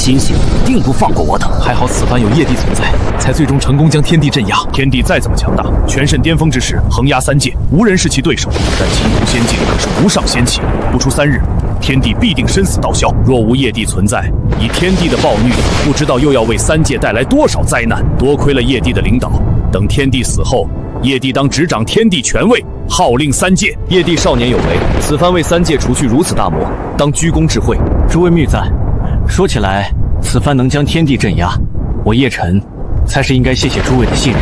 心性，定不放过我等。还好此番有业帝存在，才最终成功将天地镇压。天地再怎么强大，全甚巅峰之时，横压三界，无人是其对手。但青铜仙境可是无上仙气，不出3日，天地必定生死道消。若无业帝存在，以天地的暴虐，不知道又要为三界带来多少灾难。多亏了业帝的领导，等天帝死后，业帝当执掌天地权位，号令三界。业帝少年有为，此番为三界除去如此大魔，当居功至慧。诸位谬赞，说起来，此番能将天地镇压，我叶辰才是应该谢谢诸位的信任。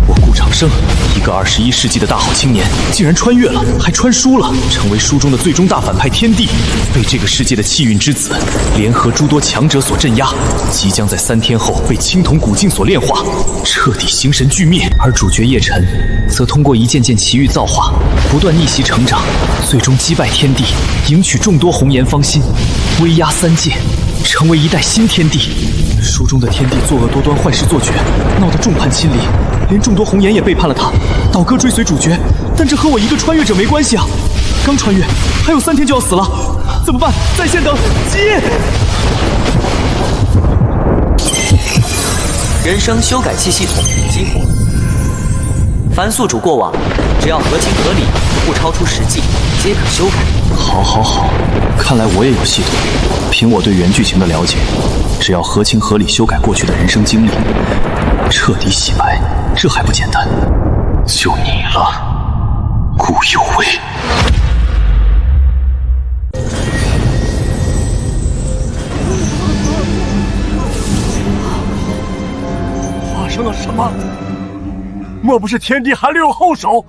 我顾长生，一个21世纪的大好青年，竟然穿越了，还穿书了，成为书中的最终大反派天帝，被这个世界的气运之子联合诸多强者所镇压，即将在3天后被青铜古镜所炼化，彻底形神俱灭。而主角叶辰，则通过一件件奇遇造化，不断逆袭成长，最终击败天帝，迎娶众多红颜芳心，威压三界，成为一代新天帝。书中的天帝作恶多端，坏事做绝，闹得众叛亲离，连众多红颜也背叛了他。倒戈追随主角，但这和我一个穿越者没关系啊！刚穿越，还有3天就要死了，怎么办？在线等，急！人生修改器系统激活，凡宿主过往，只要合情合理，不超出实际，皆可修改。好，看来我也有系统。凭我对原剧情的了解，只要合情合理修改过去的人生经历，彻底洗白，这还不简单？就你了，顾有为。发生了什么？莫不是天帝还留有后手，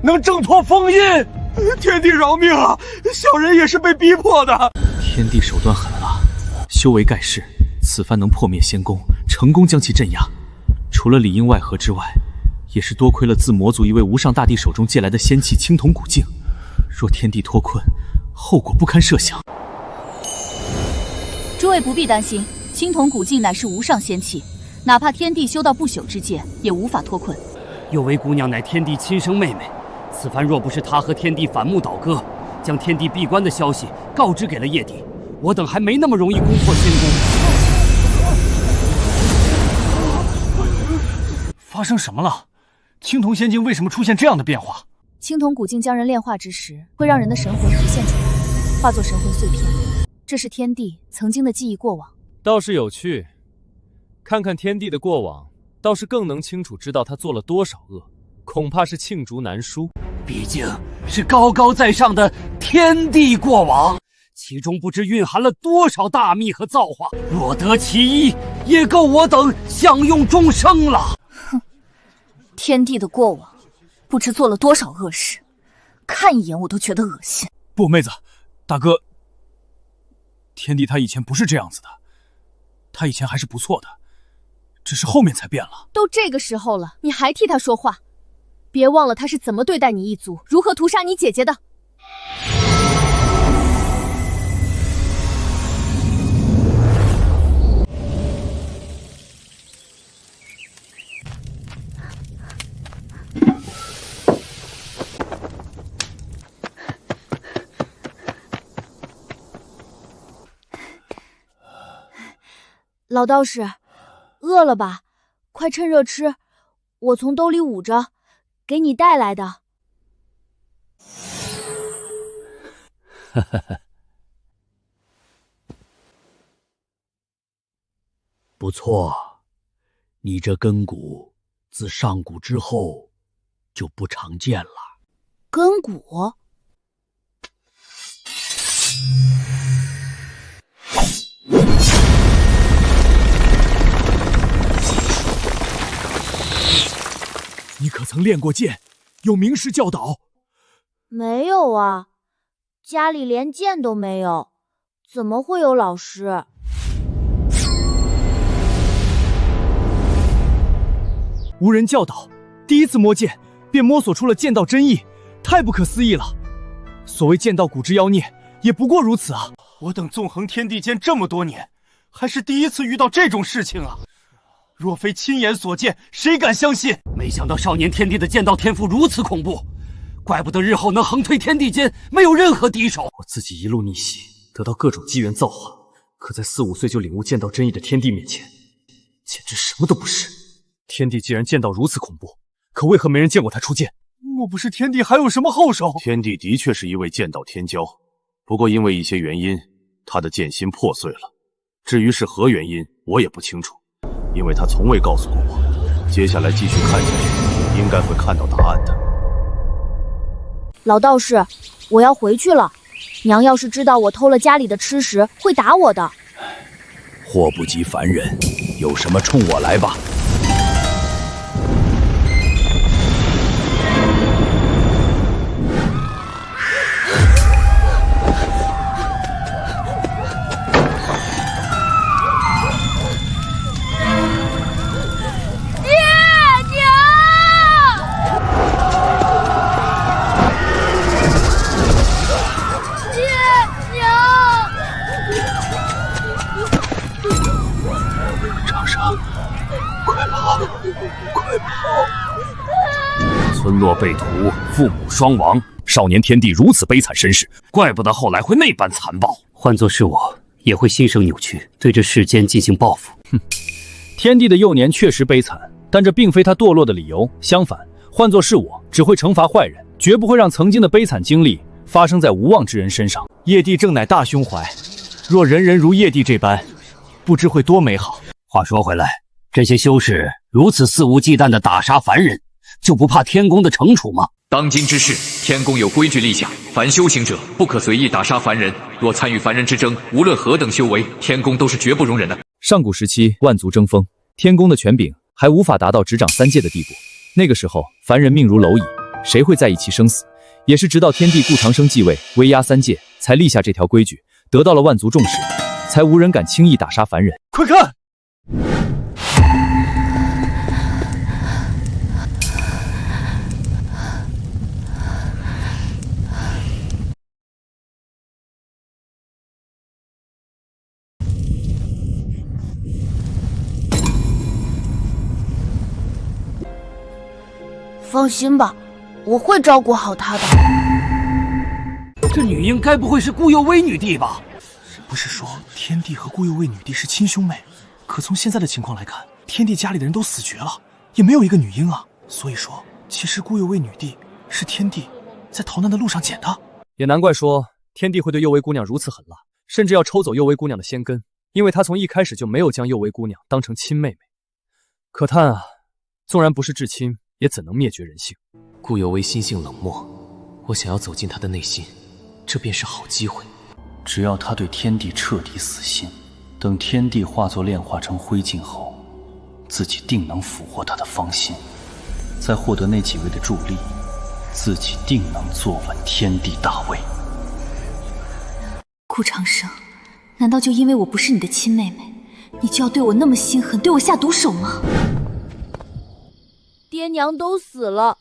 能挣脱封印？天帝饶命啊！小人也是被逼迫的。天帝手段狠辣，修为盖世，此番能破灭仙宫，成功将其镇压。除了里应外合之外，也是多亏了自魔族一位无上大帝手中借来的仙器青铜古镜。若天帝脱困，后果不堪设想。诸位不必担心，青铜古镜乃是无上仙器，哪怕天帝修到不朽之界，也无法脱困。有为姑娘乃天帝亲生妹妹，此番若不是她和天帝反目倒戈，将天帝闭关的消息告知给了业帝，我等还没那么容易攻破仙宫。发生什么了？青铜仙境为什么出现这样的变化？青铜古镜将人炼化之时，会让人的神魂浮现出来，化作神魂碎片。这是天帝曾经的记忆过往。倒是有趣，看看天帝的过往，倒是更能清楚知道他做了多少恶，恐怕是罄竹难书。毕竟是高高在上的天帝过往，其中不知蕴含了多少大秘和造化，若得其一，也够我等享用终生了。哼，天帝的过往，不知做了多少恶事，看一眼我都觉得恶心。不，妹子，大哥，天帝他以前不是这样子的，他以前还是不错的，只是后面才变了。都这个时候了，你还替他说话？别忘了他是怎么对待你一族，如何屠杀你姐姐的。老道士，饿了吧？快趁热吃，我从兜里捂着，给你带来的。不错，你这根骨自上古之后就不常见了。根骨？你可曾练过剑？有名师教导？没有啊，家里连剑都没有，怎么会有老师？无人教导，第一次摸剑便摸索出了剑道真意，太不可思议了。所谓剑道古之妖孽，也不过如此啊！我等纵横天地间这么多年，还是第一次遇到这种事情啊！若非亲眼所见，谁敢相信？没想到少年天帝的剑道天赋如此恐怖，怪不得日后能横推天地间，没有任何敌手。我自己一路逆袭，得到各种机缘造化，可在4、5岁就领悟剑道真意的天帝面前，简直什么都不是。天帝既然剑道如此恐怖，可为何没人见过他出剑？莫不是天帝还有什么后手？天帝的确是一位剑道天骄，不过因为一些原因，他的剑心破碎了。至于是何原因，我也不清楚，因为他从未告诉过我。接下来继续看下去，应该会看到答案的。老道士，我要回去了。娘要是知道我偷了家里的吃食，会打我的。祸不及凡人，有什么冲我来吧。村落被屠，父母双亡，少年天帝如此悲惨身世，怪不得后来会那般残暴。换作是我，也会心生扭曲，对这世间进行报复。天帝的幼年确实悲惨，但这并非他堕落的理由。相反，换作是我，只会惩罚坏人，绝不会让曾经的悲惨经历发生在无望之人身上。叶帝正乃大胸怀，若人人如叶帝这般，不知会多美好。话说回来，这些修士如此肆无忌惮地打杀凡人，就不怕天宫的惩处吗？当今之世，天宫有规矩立下，凡修行者不可随意打杀凡人，若参与凡人之争，无论何等修为，天宫都是绝不容忍的。上古时期，万族争锋，天宫的权柄还无法达到执掌3界的地步。那个时候，凡人命如蝼蚁，谁会在意其生死？也是直到天帝顾长生继位，威压3界，才立下这条规矩，得到了万族重视，才无人敢轻易打杀凡人。快看！放心吧，我会照顾好她的。这女婴该不会是顾幼薇女帝吧？不是说天帝和顾幼薇女帝是亲兄妹？可从现在的情况来看，天帝家里的人都死绝了，也没有一个女婴啊。所以说，其实顾幼薇女帝是天帝在逃难的路上捡的。也难怪说天帝会对幼薇姑娘如此狠辣，甚至要抽走幼薇姑娘的仙根，因为他从一开始就没有将幼薇姑娘当成亲妹妹。可叹啊，纵然不是至亲，也怎能灭绝人性？顾有为心性冷漠，我想要走进他的内心，这便是好机会。只要他对天帝彻底死心，等天帝化作炼化成灰烬后，自己定能俘获他的芳心，再获得那几位的助力，自己定能坐稳天帝大位。顾长生，难道就因为我不是你的亲妹妹，你就要对我那么心狠，对我下毒手吗？爹娘都死了，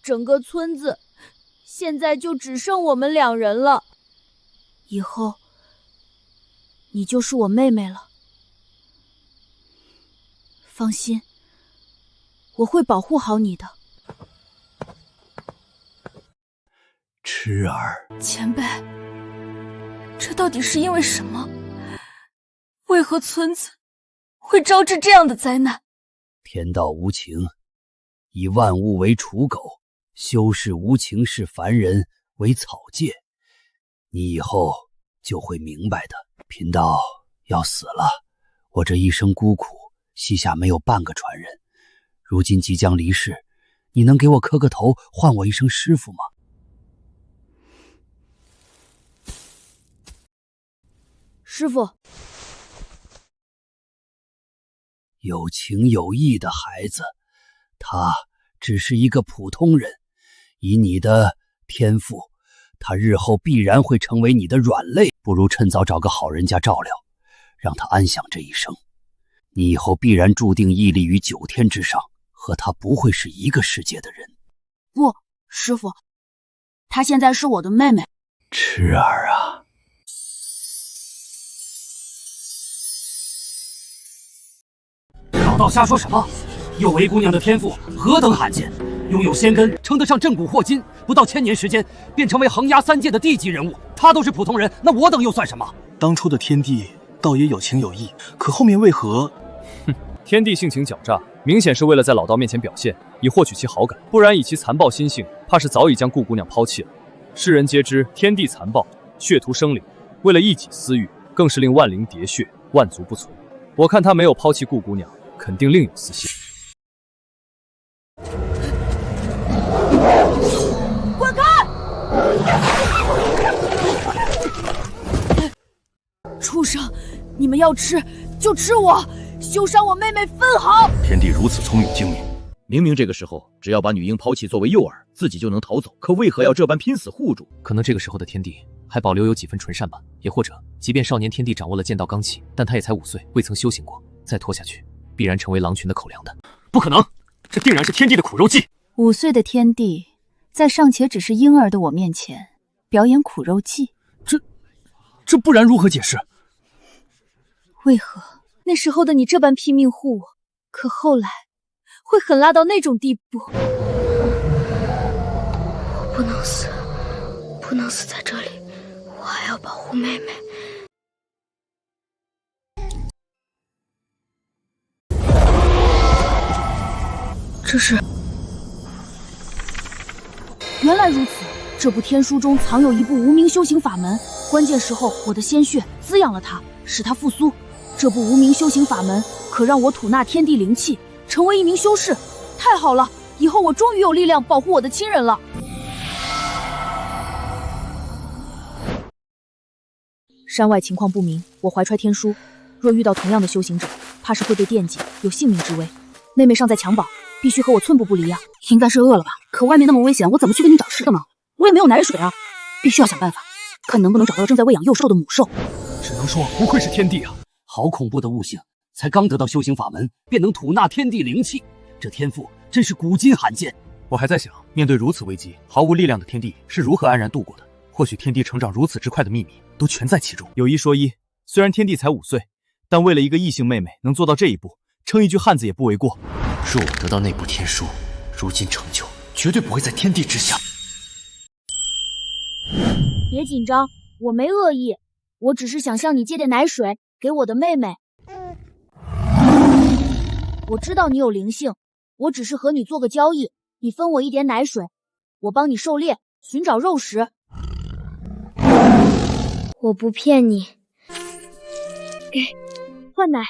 整个村子现在就只剩我们2人了。以后你就是我妹妹了。放心，我会保护好你的。痴儿，前辈，这到底是因为什么？为何村子会招致这样的灾难？天道无情，以万物为刍狗，修士无情视凡人为草芥。你以后就会明白的。贫道要死了，我这一生孤苦，膝下没有半个传人，如今即将离世，你能给我磕个头，唤我一声师父吗？师父，有情有义的孩子，他只是一个普通人，以你的天赋，他日后必然会成为你的软肋，不如趁早找个好人家照料，让他安享这一生。你以后必然注定屹立于9天之上，和他不会是一个世界的人。不，师父，她现在是我的妹妹。痴儿啊，老道瞎说什么？幼薇姑娘的天赋何等罕见，拥有仙根，称得上镇古霍今，不到1000年时间便成为横压3界的地级人物。她都是普通人，那我等又算什么？当初的天帝倒也有情有义，可后面为何？天帝性情狡诈，明显是为了在老道面前表现，以获取其好感，不然以其残暴心性，怕是早已将顾姑娘抛弃了。世人皆知天帝残暴，血屠生灵，为了一己私欲，更是令万灵喋血，万族不存。我看他没有抛弃顾姑娘，肯定另有私心。滚开！畜生，你们要吃就吃我，休伤我妹妹分毫。天帝如此聪明精明，明明这个时候只要把女婴抛弃作为诱饵，自己就能逃走，可为何要这般拼死护住？可能这个时候的天帝还保留有几分纯善吧，也或者，即便少年天帝掌握了剑道罡气，但他也才5岁，未曾修行过，再拖下去，必然成为狼群的口粮的。不可能，这定然是天帝的苦肉计。5岁的天帝，在尚且只是婴儿的我面前表演苦肉计，这不然如何解释？为何那时候的你这般拼命护我，可后来会狠辣到那种地步？我不能死，不能死在这里，我还要保护妹妹。这是……原来如此，这部天书中藏有一部无名修行法门，关键时候我的鲜血滋养了它，使它复苏。这部无名修行法门可让我吐纳天地灵气，成为一名修士。太好了，以后我终于有力量保护我的亲人了。山外情况不明，我怀揣天书，若遇到同样的修行者，怕是会被电击，有性命之危。妹妹尚在襁褓，必须和我寸步不离啊！应该是饿了吧？可外面那么危险，我怎么去给你找吃的呢？我也没有奶水啊，必须要想办法，看能不能找到正在喂养幼兽的母兽。只能说不愧是天帝啊！好恐怖的悟性！才刚得到修行法门，便能吐纳天地灵气，这天赋真是古今罕见。我还在想，面对如此危机，毫无力量的天帝是如何安然度过的？或许天帝成长如此之快的秘密都全在其中。有一说一，虽然天帝才5岁，但为了一个异性妹妹能做到这一步，称一句汉子也不为过。若我得到那部天书，如今成就绝对不会在天地之下。别紧张，我没恶意，我只是想向你借点奶水给我的妹妹。我知道你有灵性，我只是和你做个交易，你分我一点奶水，我帮你狩猎，寻找肉食。我不骗你，给，换奶，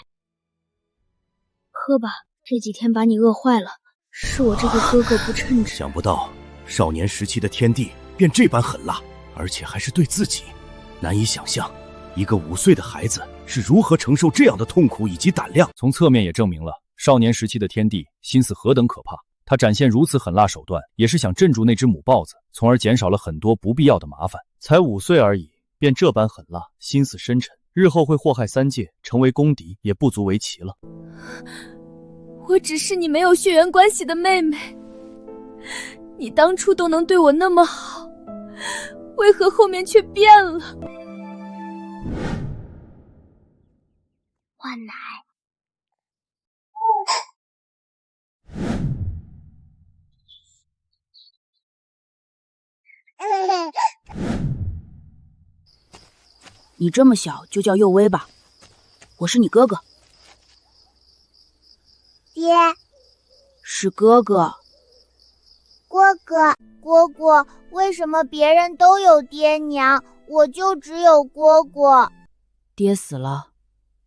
喝吧。这几天把你饿坏了，是我这个哥哥不称职。想不到少年时期的天帝便这般狠辣，而且还是对自己。难以想象，一个5岁的孩子是如何承受这样的痛苦以及胆量。从侧面也证明了少年时期的天帝心思何等可怕。他展现如此狠辣手段，也是想镇住那只母豹子，从而减少了很多不必要的麻烦。才5岁而已，便这般狠辣，心思深沉，日后会祸害3界，成为公敌也不足为奇了。我只是你没有血缘关系的妹妹，你当初都能对我那么好，为何后面却变了？换奶。你这么小就叫幼薇吧，我是你哥哥。爹，是哥哥。蝈蝈，为什么别人都有爹娘，我就只有蝈蝈？爹死了，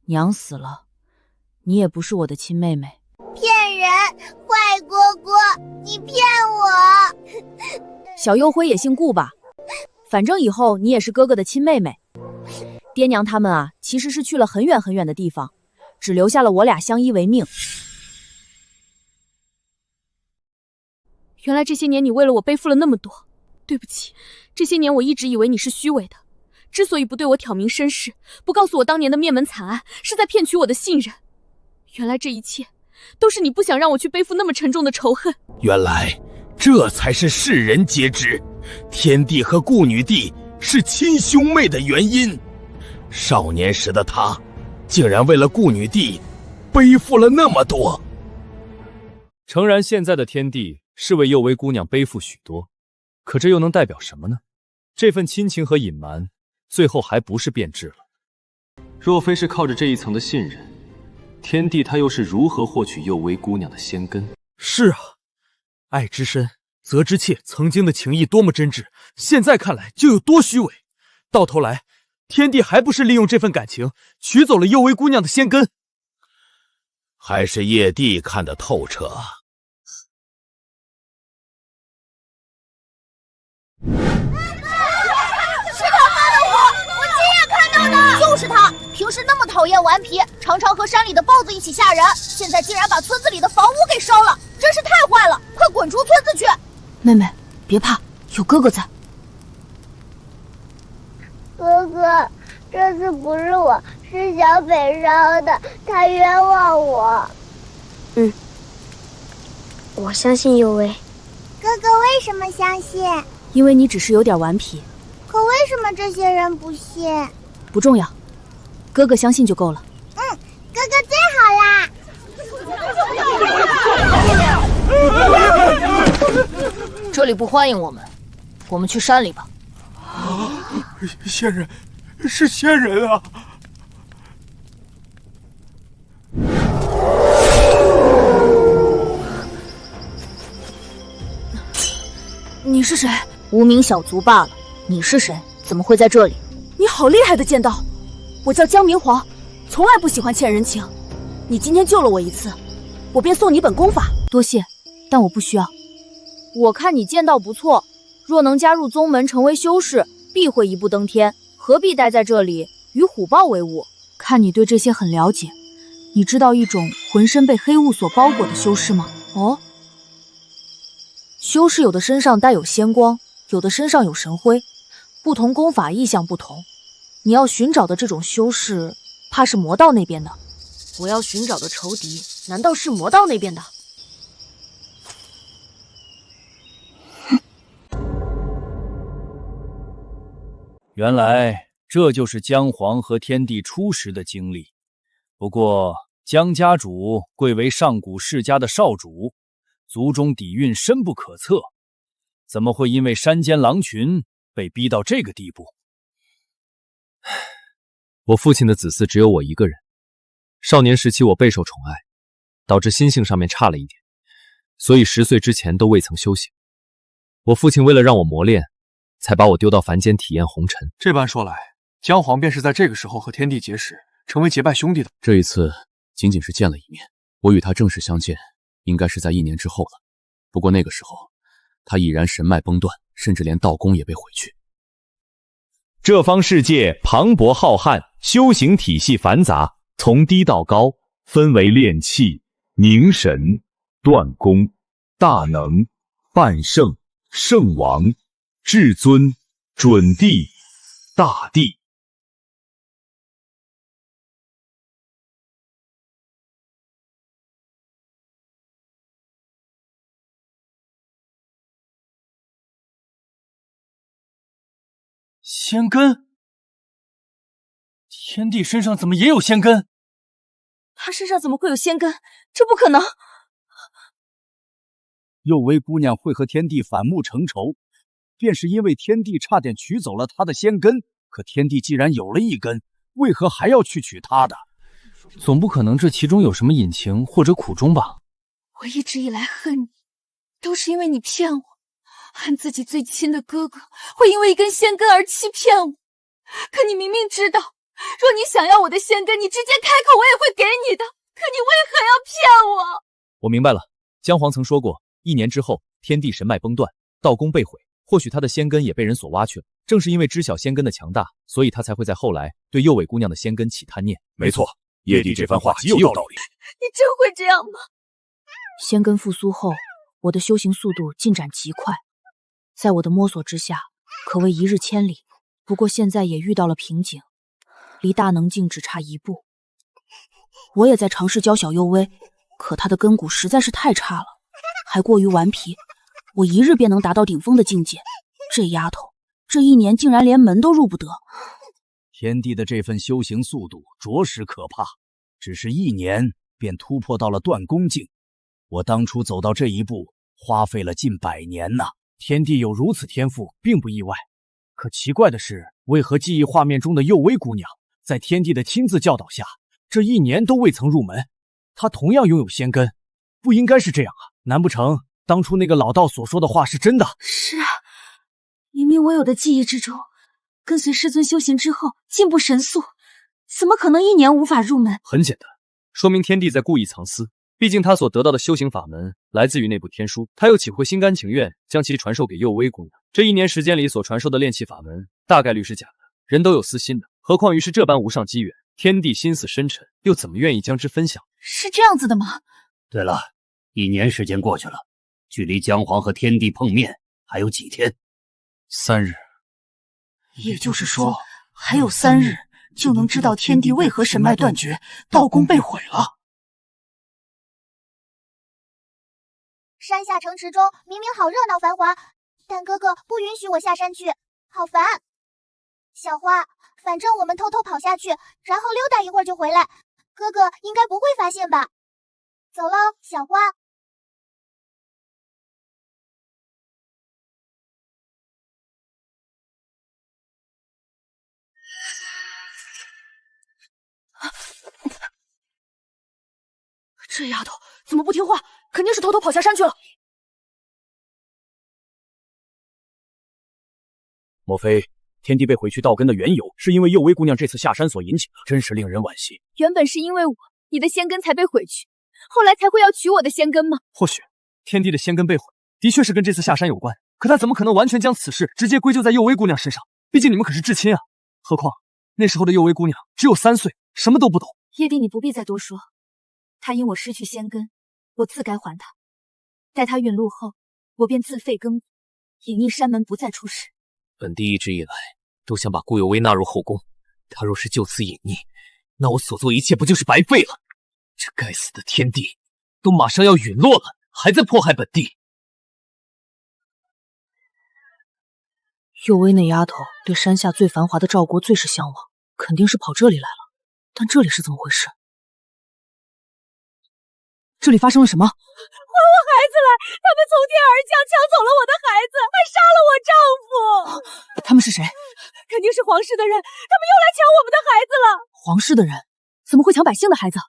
娘死了，你也不是我的亲妹妹。骗人！坏蝈蝈，你骗我！小幽辉也姓顾吧，反正以后你也是哥哥的亲妹妹。爹娘他们啊，其实是去了很远很远的地方，只留下了我俩相依为命。原来这些年你为了我背负了那么多，对不起，这些年我一直以为你是虚伪的，之所以不对我挑明身世，不告诉我当年的灭门惨案，是在骗取我的信任。原来这一切都是你不想让我去背负那么沉重的仇恨。原来这才是世人皆知，天帝和顾女帝是亲兄妹的原因。少年时的他，竟然为了顾女帝背负了那么多。诚然，现在的天帝是为幼薇姑娘背负许多，可这又能代表什么呢？这份亲情和隐瞒，最后还不是变质了。若非是靠着这一层的信任，天帝他又是如何获取幼薇姑娘的仙根？是啊，爱之深，责之切。曾经的情谊多么真挚，现在看来就有多虚伪。到头来，天帝还不是利用这份感情取走了幼薇姑娘的仙根？还是叶帝看得透彻。是他放的火，我亲眼看到的。就是他，平时那么讨厌顽皮，常常和山里的豹子一起吓人，现在竟然把村子里的房屋给烧了，真是太坏了！快滚出村子去！妹妹，别怕，有哥哥在。哥哥，这次不是我，是小北烧的，他冤枉我。我相信幼薇。哥哥为什么相信？因为你只是有点顽皮。可为什么这些人不信？不重要，哥哥相信就够了。哥哥最好啦！这里不欢迎我们，我们去山里吧。仙人，是仙人啊！你是谁？无名小卒罢了。你是谁？怎么会在这里？你好厉害的剑道！我叫江明皇，从来不喜欢欠人情。你今天救了我一次，我便送你本功法。多谢，但我不需要。我看你剑道不错，若能加入宗门成为修士，必会一步登天。何必待在这里与虎豹为伍？看你对这些很了解，你知道一种浑身被黑雾所包裹的修士吗？哦，修士有的身上带有仙光，有的身上有神辉，不同功法意象不同。你要寻找的这种修士，怕是魔道那边的。我要寻找的仇敌，难道是魔道那边的？原来这就是姜黄和天帝初时的经历。不过姜家主贵为上古世家的少主，族中底蕴深不可测，怎么会因为山间狼群被逼到这个地步？我父亲的子嗣只有我一个人，少年时期我备受宠爱，导致心性上面差了一点，所以10岁之前都未曾修行。我父亲为了让我磨练，才把我丢到凡间体验红尘。这般说来，姜黄便是在这个时候和天帝结识，成为结拜兄弟的。这一次仅仅是见了一面，我与他正式相见，应该是在1年之后了。不过那个时候，他已然神脉崩断，甚至连道宫也被毁去。这方世界磅礴浩瀚，修行体系繁杂，从低到高，分为炼气、凝神、断功、大能、半圣、圣王、至尊、准帝、大帝。仙根？天帝身上怎么也有仙根？他身上怎么会有仙根？这不可能！幼薇姑娘会和天帝反目成仇，便是因为天帝差点取走了她的仙根。可天帝既然有了一根，为何还要去取她的？总不可能这其中有什么隐情或者苦衷吧？我一直以来恨你，都是因为你骗我，恨自己最亲的哥哥会因为一根仙根而欺骗我。可你明明知道，若你想要我的仙根，你直接开口，我也会给你的。可你为何要骗我？我明白了，姜黄曾说过，1年之后，天地神脉崩断，道宫被毁，或许他的仙根也被人所挖去了。正是因为知晓仙根的强大，所以他才会在后来对幼尾姑娘的仙根起贪念。没错，叶帝这番话极有道理。你真会这样吗？仙根复苏后，我的修行速度进展极快，在我的摸索之下，可谓一日千里。不过现在也遇到了瓶颈，离大能境只差1步。我也在尝试教小幼薇，可她的根骨实在是太差了，还过于顽皮。我一日便能达到顶峰的境界，这丫头这1年竟然连门都入不得。天帝的这份修行速度着实可怕，只是1年便突破到了断功境。我当初走到这一步，花费了近100年呐。天帝有如此天赋，并不意外。可奇怪的是，为何记忆画面中的幼薇姑娘在天帝的亲自教导下，这1年都未曾入门，他同样拥有仙根，不应该是这样啊！难不成当初那个老道所说的话是真的？是啊，明明我有的记忆之中，跟随师尊修行之后进步神速，怎么可能1年无法入门？很简单，说明天帝在故意藏私。毕竟他所得到的修行法门来自于那部天书，他又岂会心甘情愿将其传授给幼薇姑娘？这1年时间里所传授的炼气法门，大概率是假的。人都有私心的，何况于是这般无上机缘，天帝心思深沉，又怎么愿意将之分享？是这样子的吗？对了，1年时间过去了，距离姜皇和天帝碰面还有几天？3日。也就是说，还有3日就能知道天帝为何神脉断绝，道宫被毁了。山下城池中明明好热闹繁华，但哥哥不允许我下山去，好烦。小花，反正我们偷偷跑下去，然后溜达一会儿就回来，哥哥应该不会发现吧？走喽，小花。这丫头怎么不听话？肯定是偷偷跑下山去了。莫非天帝被毁去道根的缘由，是因为幼薇姑娘这次下山所引起的？真是令人惋惜。原本是因为我，你的仙根才被毁去，后来才会要取我的仙根吗？或许天帝的仙根被毁，的确是跟这次下山有关，可他怎么可能完全将此事直接归咎在幼薇姑娘身上？毕竟你们可是至亲啊！何况那时候的幼薇姑娘只有3岁，什么都不懂。叶帝，你不必再多说。她因我失去仙根，我自该还她。待她陨落后，我便自废根骨，隐匿山门，不再出世。本帝一直以来都想把顾有为纳入后宫，他若是就此隐匿，那我所做一切不就是白费了？这该死的天帝都马上要陨落了，还在迫害本帝。有为那丫头对山下最繁华的赵国最是向往，肯定是跑这里来了。但这里是怎么回事？这里发生了什么？还我孩子来！他们从天而降，抢走了我的孩子，还杀了我丈夫。他们是谁？肯定是皇室的人，他们又来抢我们的孩子了。皇室的人怎么会抢百姓的孩子？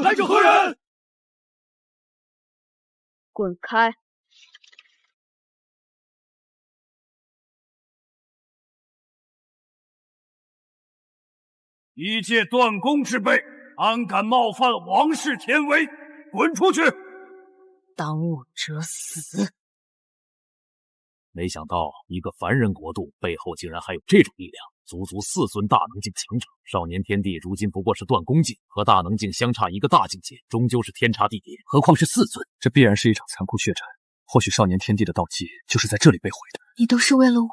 来者何人？滚开！一介断宫之辈，安敢冒犯王室天威？滚出去！当务者死！没想到一个凡人国度背后竟然还有这种力量，足足4尊大能境强者。少年天帝如今不过是断宫境，和大能境相差一个大境界，终究是天差地别。何况是4尊，这必然是一场残酷血战。或许少年天帝的道基就是在这里被毁的。你都是为了我，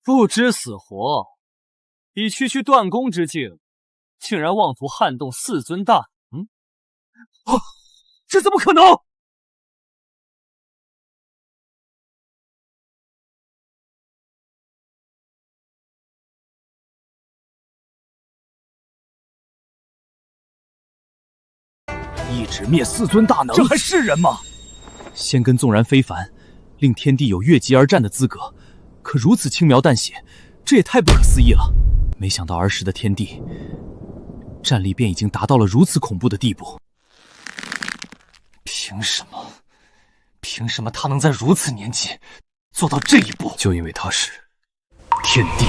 不知死活！以区区断宫之境，竟然妄图撼动4尊大能！这怎么可能？一指灭4尊大能，这还是人吗？仙根纵然非凡，令天帝有越级而战的资格，可如此轻描淡写，这也太不可思议了。没想到儿时的天帝战力便已经达到了如此恐怖的地步。凭什么？凭什么他能在如此年纪做到这一步？就因为他是天帝。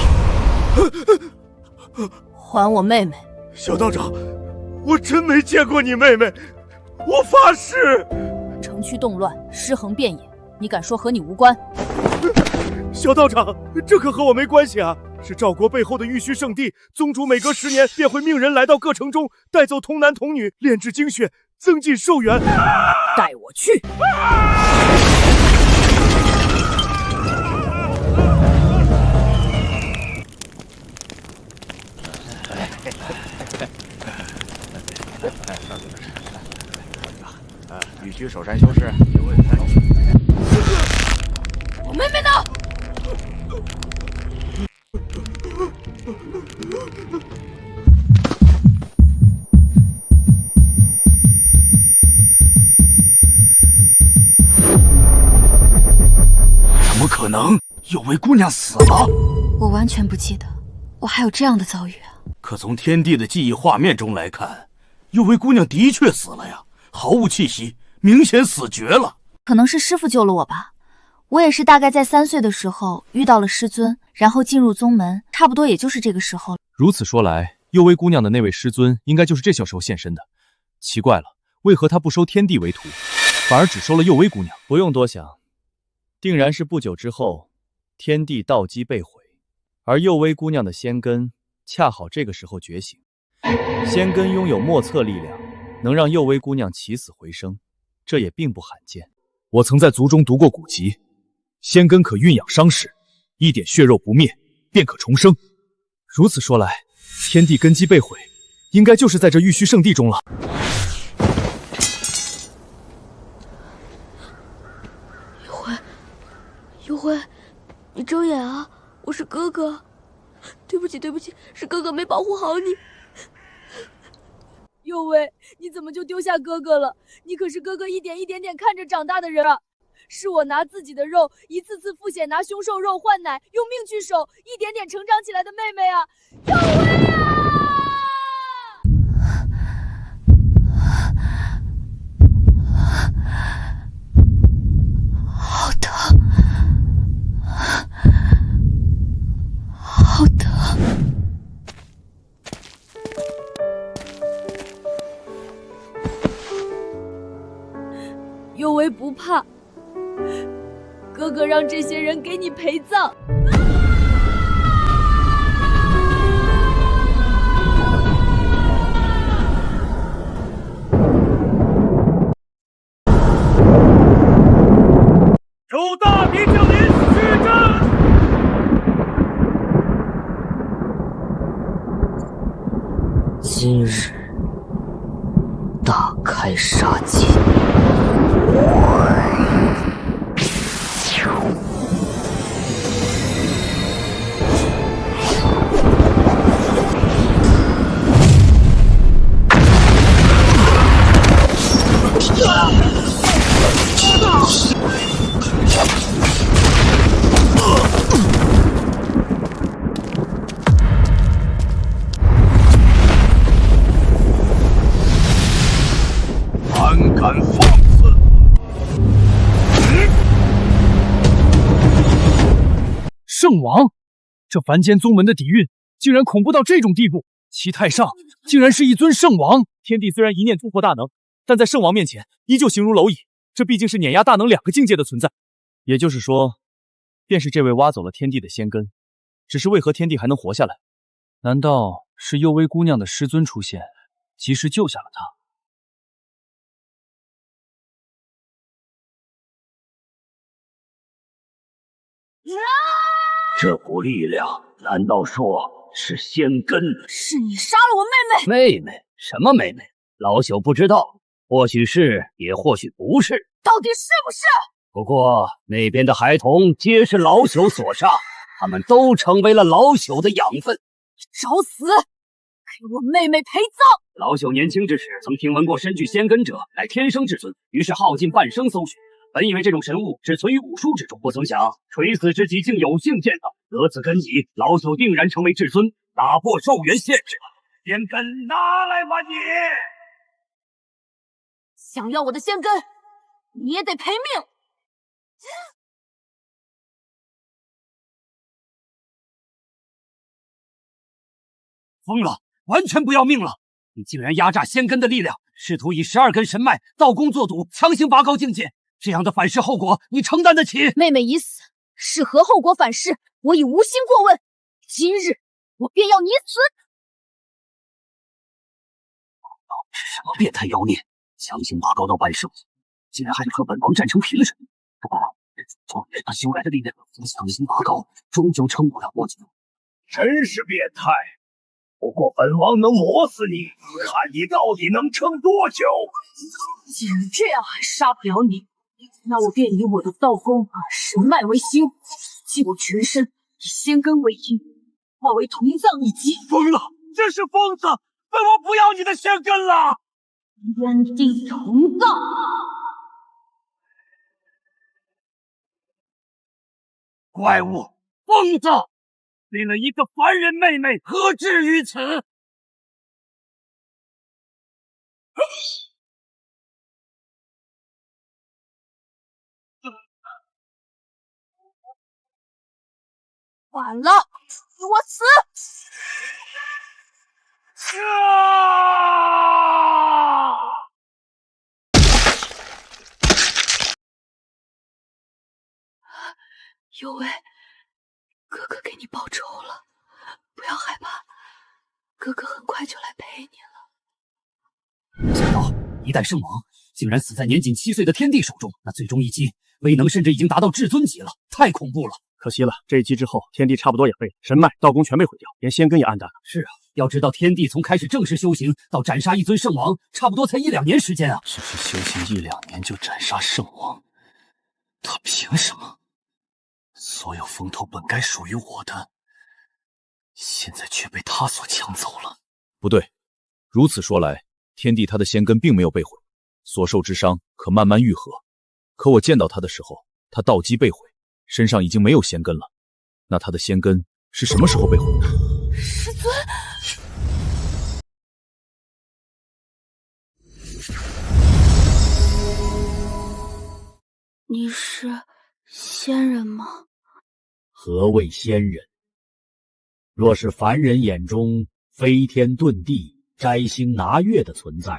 还我妹妹！小道长，我真没见过你妹妹，我发誓。城区动乱，尸横遍野，你敢说和你无关？小道长，这可和我没关系啊！是赵国背后的玉虚圣地，宗主每隔10年便会命人来到各城中，带走童男童女，炼制精血，增进寿元。带我去！玉虚守山修士，我妹妹呢？怎么可能？有位姑娘死了？我完全不记得我还有这样的遭遇啊！可从天帝的记忆画面中来看，有位姑娘的确死了呀，毫无气息，明显死绝了。可能是师父救了我吧。我也是大概在3岁的时候遇到了师尊，然后进入宗门，差不多也就是这个时候。如此说来，幽微姑娘的那位师尊应该就是这小时候现身的。奇怪了，为何他不收天帝为徒，反而只收了幽微姑娘？不用多想，定然是不久之后，天地道基被毁，而幽微姑娘的仙根恰好这个时候觉醒。仙根拥有莫测力量，能让幽微姑娘起死回生，这也并不罕见。我曾在族中读过古籍，仙根可蕴养伤势，一点血肉不灭，便可重生。如此说来，天地根基被毁，应该就是在这玉虚圣地中了。幽辉，你睁眼啊！我是哥哥，对不起，是哥哥没保护好你。幽微，你怎么就丢下哥哥了？你可是哥哥一点点看着长大的人啊！是我拿自己的肉，一次次付血拿凶兽肉换奶，用命去守，一点点成长起来的妹妹啊！幽微啊！好疼，好疼。幽微不怕，哥哥让这些人给你陪葬。有大敌降临，续战！今日大开杀戒。胆敢放肆！圣王，这凡间宗门的底蕴竟然恐怖到这种地步！其太上竟然是一尊圣王！天帝虽然一念突破大能，但在圣王面前依旧形如蝼蚁。这毕竟是碾压大能2个境界的存在。也就是说，便是这位挖走了天帝的仙根，只是为何天帝还能活下来？难道是幽微姑娘的师尊出现，及时救下了她？这股力量，难道说是仙根？是你杀了我妹妹！妹妹？什么妹妹？老朽不知道，或许是，也或许不是。到底是不是？不过那边的孩童皆是老朽所杀，他们都成为了老朽的养分。找死！给我妹妹陪葬！老朽年轻之时，曾听闻过身具仙根者乃天生至尊，于是耗尽半生搜寻。本以为这种神物只存于武术之中，不曾想垂死之际竟有幸见到。得此根基，老朽定然成为至尊，打破寿元限制。仙根拿来吧你！想要我的仙根，你也得赔命！疯了，完全不要命了！你竟然压榨仙根的力量，试图以12根神脉造功做赌，强行拔高境界，这样的反噬后果，你承担得起？妹妹已死，是何后果反噬？我已无心过问。今日我便要你死！是什么变态妖孽，强行拔高到半圣，竟然还和本王战成平手！不过，他修来的力量，强行拔高，终究撑不了多久。真是变态！不过本王能磨死你，看你到底能撑多久。既然这样还杀不了你，那我便以我的道功神脉为形，借我全身，以仙根为引，化为同葬一击。疯了，这是疯子！本王不要你的仙根了！原地同葬。怪物，疯子，为了一个凡人妹妹，何至于此？完了，给我死！有为，哥哥给你报仇了，不要害怕，哥哥很快就来陪你了。没想到一代圣王竟然死在年仅7岁的天帝手中，那最终一击威能甚至已经达到至尊级了，太恐怖了。可惜了，这一击之后，天地差不多也废了，神脉、道宫全被毁掉，连仙根也暗淡了。是啊，要知道天帝从开始正式修行到斩杀一尊圣王，差不多才1、2年时间啊！只是修行1、2年就斩杀圣王，他凭什么？所有风头本该属于我的，现在却被他所抢走了。不对，如此说来，天帝他的仙根并没有被毁，所受之伤可慢慢愈合。可我见到他的时候，他道基被毁，身上已经没有仙根了。那他的仙根是什么时候被毁的？师尊，你是仙人吗？何谓仙人？若是凡人眼中飞天遁地、摘星拿月的存在，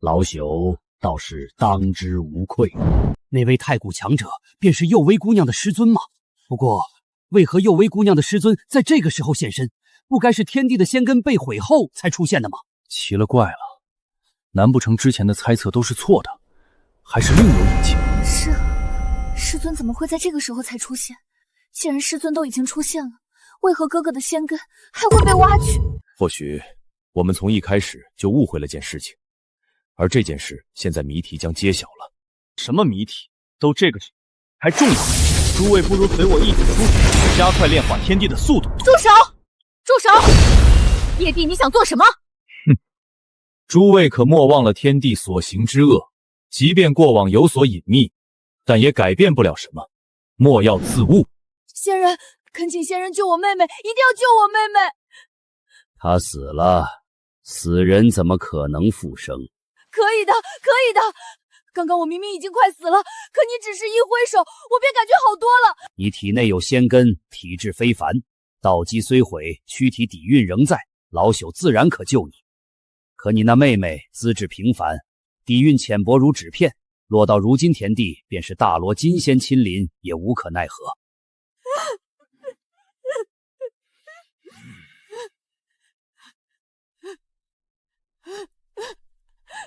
老朽倒是当之无愧。那位太古强者便是幼薇姑娘的师尊吗？不过，为何幼薇姑娘的师尊在这个时候现身？不该是天地的仙根被毁后才出现的吗？奇了怪了，难不成之前的猜测都是错的，还是另有隐情？是啊，师尊怎么会在这个时候才出现？既然师尊都已经出现了，为何哥哥的仙根还会被挖去？或许我们从一开始就误会了件事情，而这件事现在谜题将揭晓了。什么谜题？都这个还重要？诸位不如随我一起出去，加快炼化天地的速度。住手！住手！叶帝，你想做什么？哼！诸位可莫忘了天帝所行之恶，即便过往有所隐秘，但也改变不了什么。莫要自误。仙人，恳请仙人救我妹妹，一定要救我妹妹！他死了，死人怎么可能复生？可以的，可以的。刚刚我明明已经快死了，可你只是一挥手，我便感觉好多了。你体内有仙根，体质非凡，道基虽毁，躯体底蕴仍在，老朽自然可救你。可你那妹妹资质平凡，底蕴浅薄如纸片，落到如今田地，便是大罗金仙亲临，也无可奈何。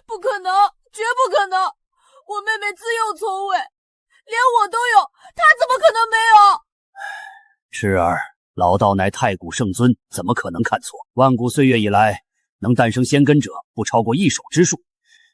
不可能，绝不可能！我妹妹自幼聪慧，连我都有，她怎么可能没有？痴儿，老道乃太古圣尊，怎么可能看错？万古岁月以来，能诞生仙根者不超过一手之数。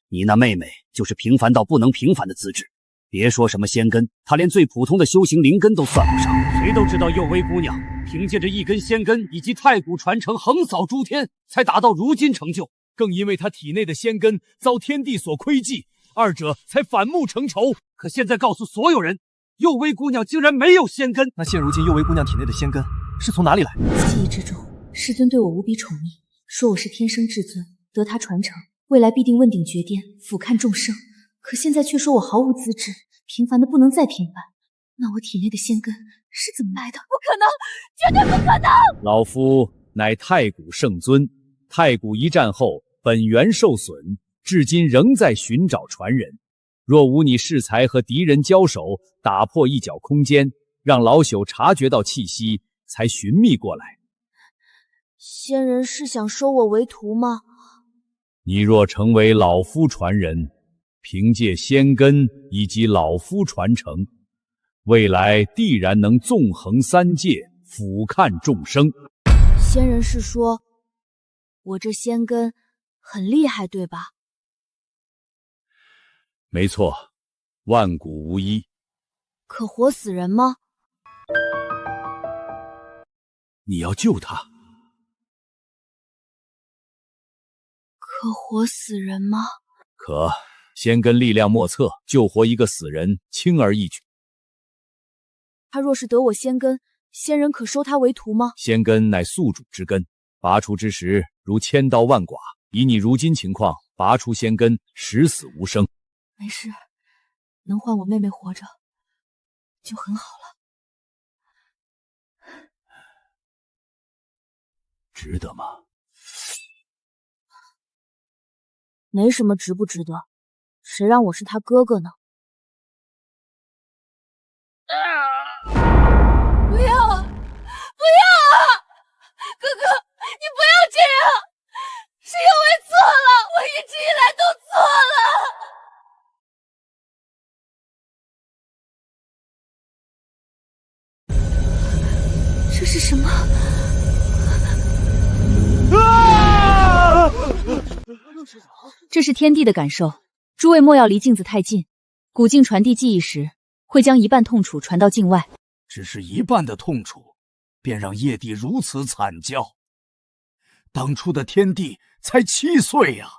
你那妹妹就是平凡到不能平凡的资质，别说什么仙根，她连最普通的修行灵根都算不上。谁都知道幼薇姑娘凭借着一根仙根以及太古传承横扫诸天，才达到如今成就。更因为她体内的仙根遭天地所窥忌，二者才反目成仇。可现在告诉所有人，幼薇姑娘竟然没有仙根。那现如今幼薇姑娘体内的仙根是从哪里来？记忆之中，师尊对我无比宠溺，说我是天生至尊，得他传承，未来必定问鼎绝巅，俯瞰众生。可现在却说我毫无资质，平凡的不能再平凡。那我体内的仙根是怎么来的？不可能，绝对不可能！老夫乃太古圣尊，太古一战后本源受损，至今仍在寻找传人。若无你适才和敌人交手，打破一角空间，让老朽察觉到气息，才寻觅过来。仙人是想收我为徒吗？你若成为老夫传人，凭借仙根以及老夫传承，未来必然能纵横三界，俯瞰众生。仙人是说，我这仙根很厉害，对吧？没错，万古无一。可活死人吗？你要救他？可活死人吗？可，仙根力量莫测，救活一个死人轻而易举。他若是得我仙根，仙人可收他为徒吗？仙根乃宿主之根，拔除之时如千刀万剐。以你如今情况，拔除仙根，十死无生。没事，能换我妹妹活着，就很好了。值得吗？没什么值不值得，谁让我是他哥哥呢？不要啊！不要啊！哥哥，你不要这样！是因为错了，我一直以来都错了。这是什么？这是天地的感受，诸位莫要离镜子太近。古镜传递记忆时，会将一半痛楚传到境外。只是一半的痛楚，便让叶帝如此惨叫。当初的天帝才7岁呀，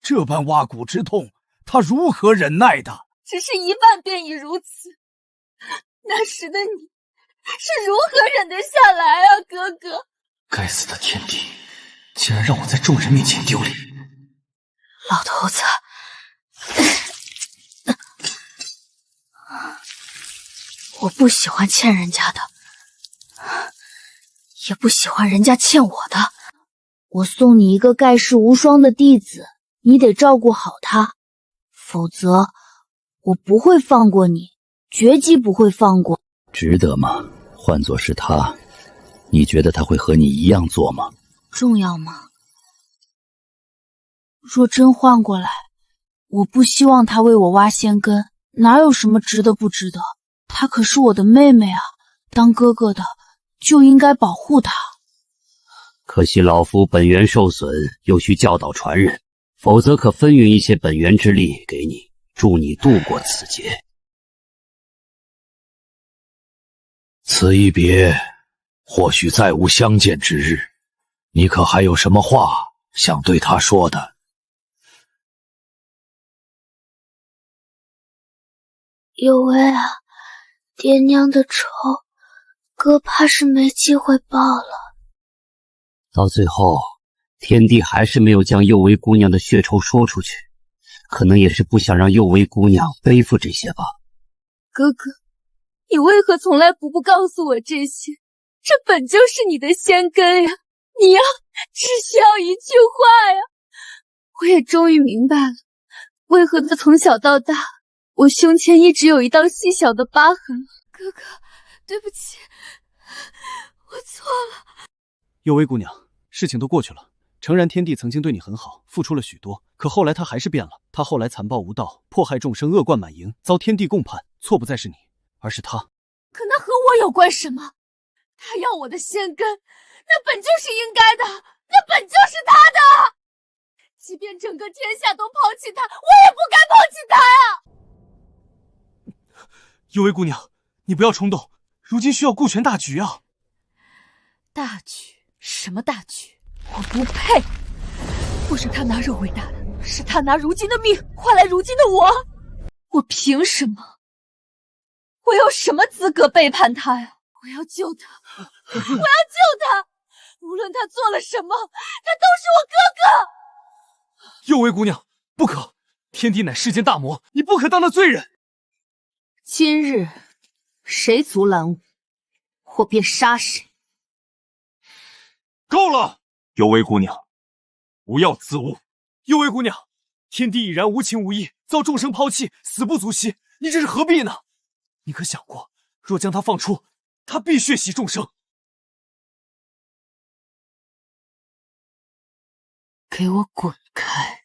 这般挖骨之痛，他如何忍耐的？只是一半便已如此，那时的你是如何忍得下来啊，哥哥？该死的天帝，竟然让我在众人面前丢脸！老头子，我不喜欢欠人家的，也不喜欢人家欠我的。我送你一个盖世无双的弟子，你得照顾好他，否则我不会放过你，绝技不会放过。值得吗？换作是他，你觉得他会和你一样做吗？重要吗？若真换过来，我不希望他为我挖仙根，哪有什么值得不值得？她可是我的妹妹啊，当哥哥的就应该保护她。可惜老夫本源受损，又需教导传人，否则可分运一些本源之力给你，助你度过此劫。此一别，或许再无相见之日。你可还有什么话想对他说的？有为啊，爹娘的仇，哥怕是没机会报了。到最后，天帝还是没有将幼薇姑娘的血仇说出去，可能也是不想让幼薇姑娘背负这些吧。哥哥，你为何从来不告诉我这些？这本就是你的仙根呀！你呀，只需要一句话呀！我也终于明白了，为何他从小到大，我胸前一直有一道细小的疤痕。哥哥，对不起，我错了。幼薇姑娘，事情都过去了。诚然，天帝曾经对你很好，付出了许多，可后来他还是变了。他后来残暴无道，迫害众生，恶贯满盈，遭天帝共判。错不再是你，而是他。可那和我有关什么？他要我的仙根，那本就是应该的，那本就是他的。即便整个天下都抛弃他，我也不该抛弃他呀！幼薇姑娘，你不要冲动，如今需要顾全大局啊。大局？什么大局？我不配！不是他拿肉为大的，是他拿如今的命换来如今的我。我凭什么？我有什么资格背叛他呀？我要救他！我要救他！无论他做了什么，他都是我哥哥！幼薇姑娘，不可！天帝乃世间大魔，你不可当他罪人。今日谁阻拦我，我便杀谁。够了！幼薇姑娘，不要自误。幼薇姑娘，天帝已然无情无义，遭众生抛弃，死不足惜，你这是何必呢？你可想过，若将他放出，他必血洗众生。给我滚开！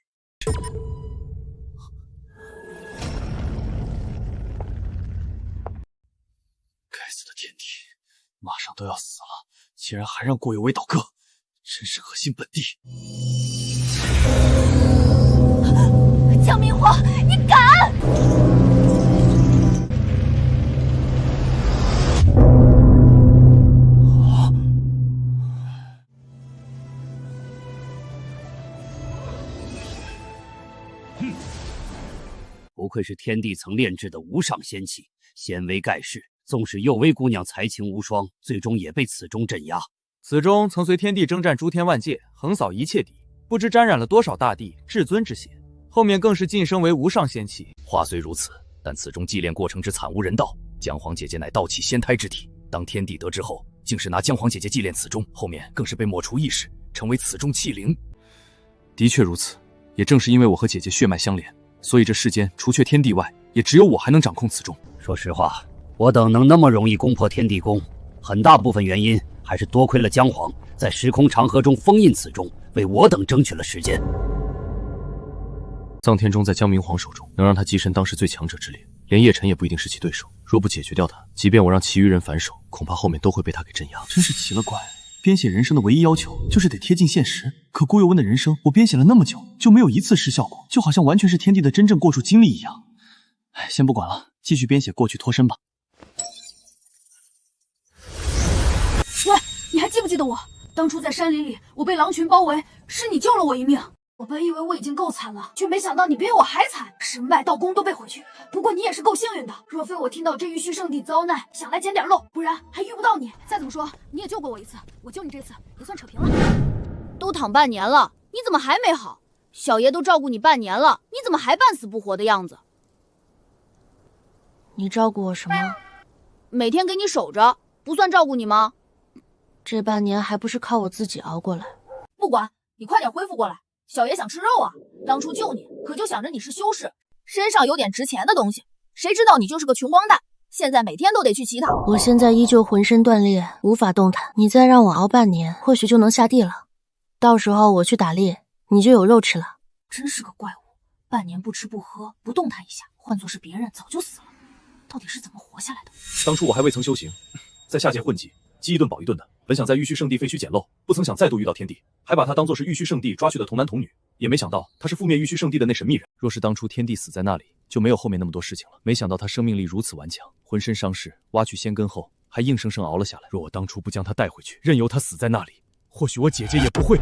该死的天帝，马上都要死了，竟然还让郭有为倒戈，真是恶心本帝！江明皇，你敢！不愧是天帝曾炼制的无上仙器，仙威盖世，纵使幼薇姑娘才情无双，最终也被此钟镇压。此钟曾随天地征战诸天万界，横扫一切敌，不知沾染了多少大帝至尊之血，后面更是晋升为无上仙气。话虽如此，但此钟祭炼过程之惨无人道。姜黄姐姐乃道气仙胎之体，当天帝得知后，竟是拿姜黄姐姐祭炼此钟，后面更是被抹除意识，成为此钟器灵。的确如此，也正是因为我和姐姐血脉相连，所以这世间除却天地外，也只有我还能掌控此钟。说实话，我等能那么容易攻破天地宫，很大部分原因还是多亏了姜黄在时空长河中封印此钟，为我等争取了时间。藏天钟在姜明皇手中，能让他跻身当时最强者之列，连叶晨也不一定是其对手。若不解决掉他，即便我让其余人反手，恐怕后面都会被他给镇压。真是奇了怪，编写人生的唯一要求就是得贴近现实，可顾有温的人生，我编写了那么久，就没有一次失效过，就好像完全是天地的真正过处经历一样。哎，先不管了，继续编写过去脱身吧。喂，你还记不记得我？当初在山林里，我被狼群包围，是你救了我一命。我本以为我已经够惨了，却没想到你比我还惨，神脉道宫都被毁去。不过你也是够幸运的，若非我听到这玉虚圣地遭难，想来捡点漏，不然还遇不到你。再怎么说，你也救过我一次，我救你这次也算扯平了。都躺半年了，你怎么还没好？小爷都照顾你半年了，你怎么还半死不活的样子？你照顾我什么？每天给你守着，不算照顾你吗？这半年还不是靠我自己熬过来。不管，你快点恢复过来。小爷想吃肉啊！当初救你，可就想着你是修士，身上有点值钱的东西，谁知道你就是个穷光蛋，现在每天都得去乞讨。我现在依旧浑身断裂，无法动弹。你再让我熬半年，或许就能下地了。到时候我去打猎，你就有肉吃了。真是个怪物，半年不吃不喝，不动弹一下，换作是别人早就死了。到底是怎么活下来的？当初我还未曾修行，在下界混迹，饥一顿饱一顿的。本想在玉虚圣地废墟捡漏，不曾想再度遇到天帝，还把他当作是玉虚圣地抓去的童男童女，也没想到他是覆灭玉虚圣地的那神秘人。若是当初天帝死在那里，就没有后面那么多事情了。没想到他生命力如此顽强，浑身伤势，挖去仙根后还硬生生熬了下来。若我当初不将他带回去，任由他死在那里，或许我姐姐也不会。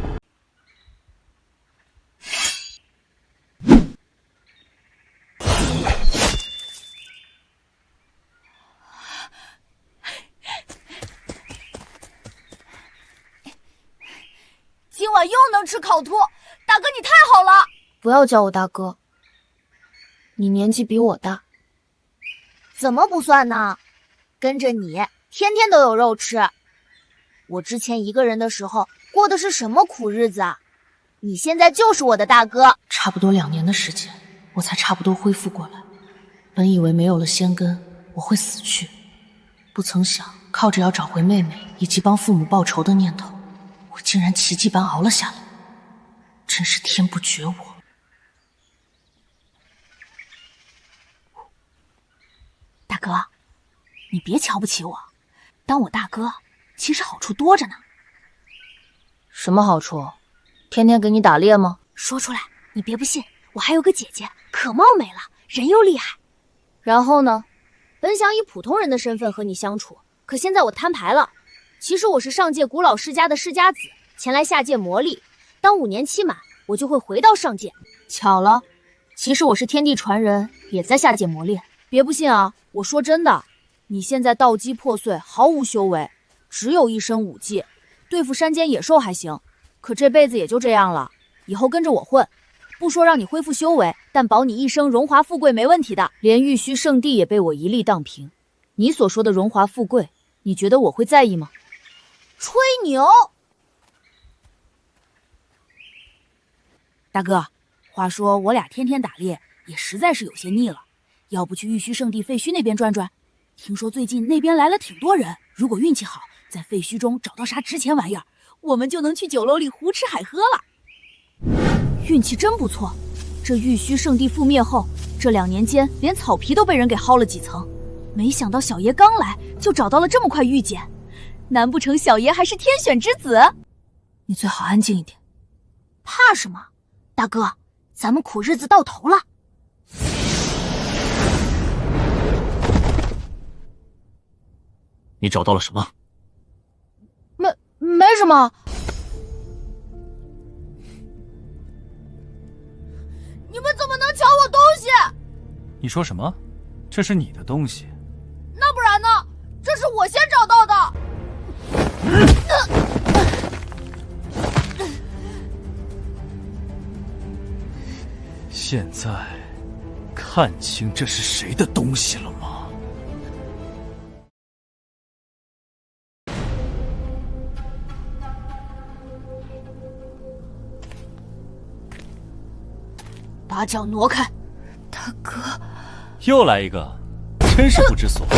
今晚又能吃烤兔，大哥你太好了！不要叫我大哥，你年纪比我大。怎么不算呢？跟着你，天天都有肉吃。我之前一个人的时候过的是什么苦日子啊？你现在就是我的大哥。差不多2年的时间，我才差不多恢复过来。本以为没有了仙根，我会死去，不曾想靠着要找回妹妹以及帮父母报仇的念头，我竟然奇迹般熬了下来，真是天不绝我。大哥，你别瞧不起我，当我大哥其实好处多着呢。什么好处？天天给你打猎吗？说出来，你别不信，我还有个姐姐，可貌美了，人又厉害。然后呢？本想以普通人的身份和你相处，可现在我摊牌了。其实我是上界古老世家的世家子，前来下界磨砺。当5年期满，我就会回到上界。巧了，其实我是天地传人，也在下界磨练。别不信啊，我说真的，你现在道基破碎，毫无修为，只有一身武技，对付山间野兽还行，可这辈子也就这样了。以后跟着我混，不说让你恢复修为，但保你一生荣华富贵没问题的。连玉虚圣地也被我一力荡平，你所说的荣华富贵，你觉得我会在意吗？吹牛！大哥，话说我俩天天打猎，也实在是有些腻了，要不去玉虚圣地废墟那边转转？听说最近那边来了挺多人，如果运气好，在废墟中找到啥值钱玩意儿，我们就能去酒楼里胡吃海喝了。运气真不错，这玉虚圣地覆灭后，这2年间连草皮都被人给薅了几层。没想到小爷刚来就找到了这么块玉简，难不成小爷还是天选之子？你最好安静一点。怕什么？大哥，咱们苦日子到头了。你找到了什么？没什么。你们怎么能抢我东西？你说什么？这是你的东西？那不然呢？现在看清这是谁的东西了吗？把脚挪开，大哥！又来一个，真是不知所谓。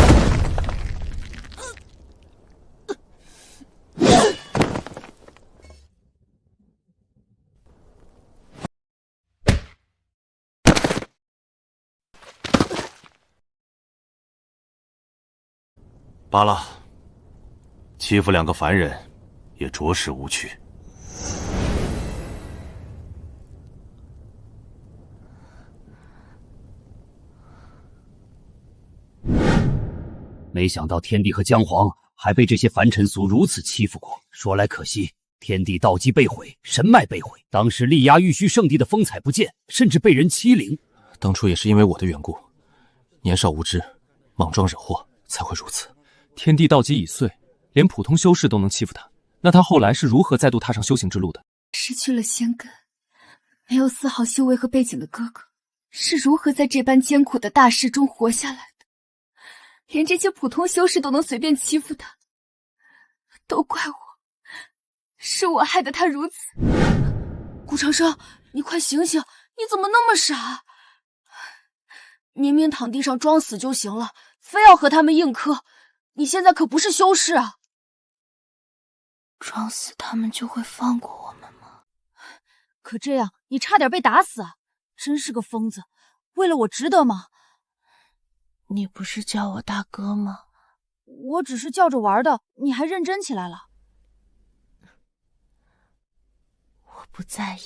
罢了，欺负2个凡人，也着实无趣。没想到天帝和姜皇还被这些凡尘俗如此欺负过。说来可惜，天帝道基被毁，神脉被毁，当时力压玉虚圣地的风采不见，甚至被人欺凌。当初也是因为我的缘故，年少无知，莽撞惹祸，才会如此。天帝道基已碎，连普通修士都能欺负他，那他后来是如何再度踏上修行之路的？失去了仙根，没有丝毫修为和背景的哥哥，是如何在这般艰苦的大事中活下来的？连这些普通修士都能随便欺负他，都怪我，是我害得他如此。顾长生，你快醒醒，你怎么那么傻？明明躺地上装死就行了，非要和他们硬磕，你现在可不是修士啊！装死他们就会放过我们吗？可这样你差点被打死啊！真是个疯子，为了我值得吗？你不是叫我大哥吗？我只是叫着玩的，你还认真起来了。我不在意。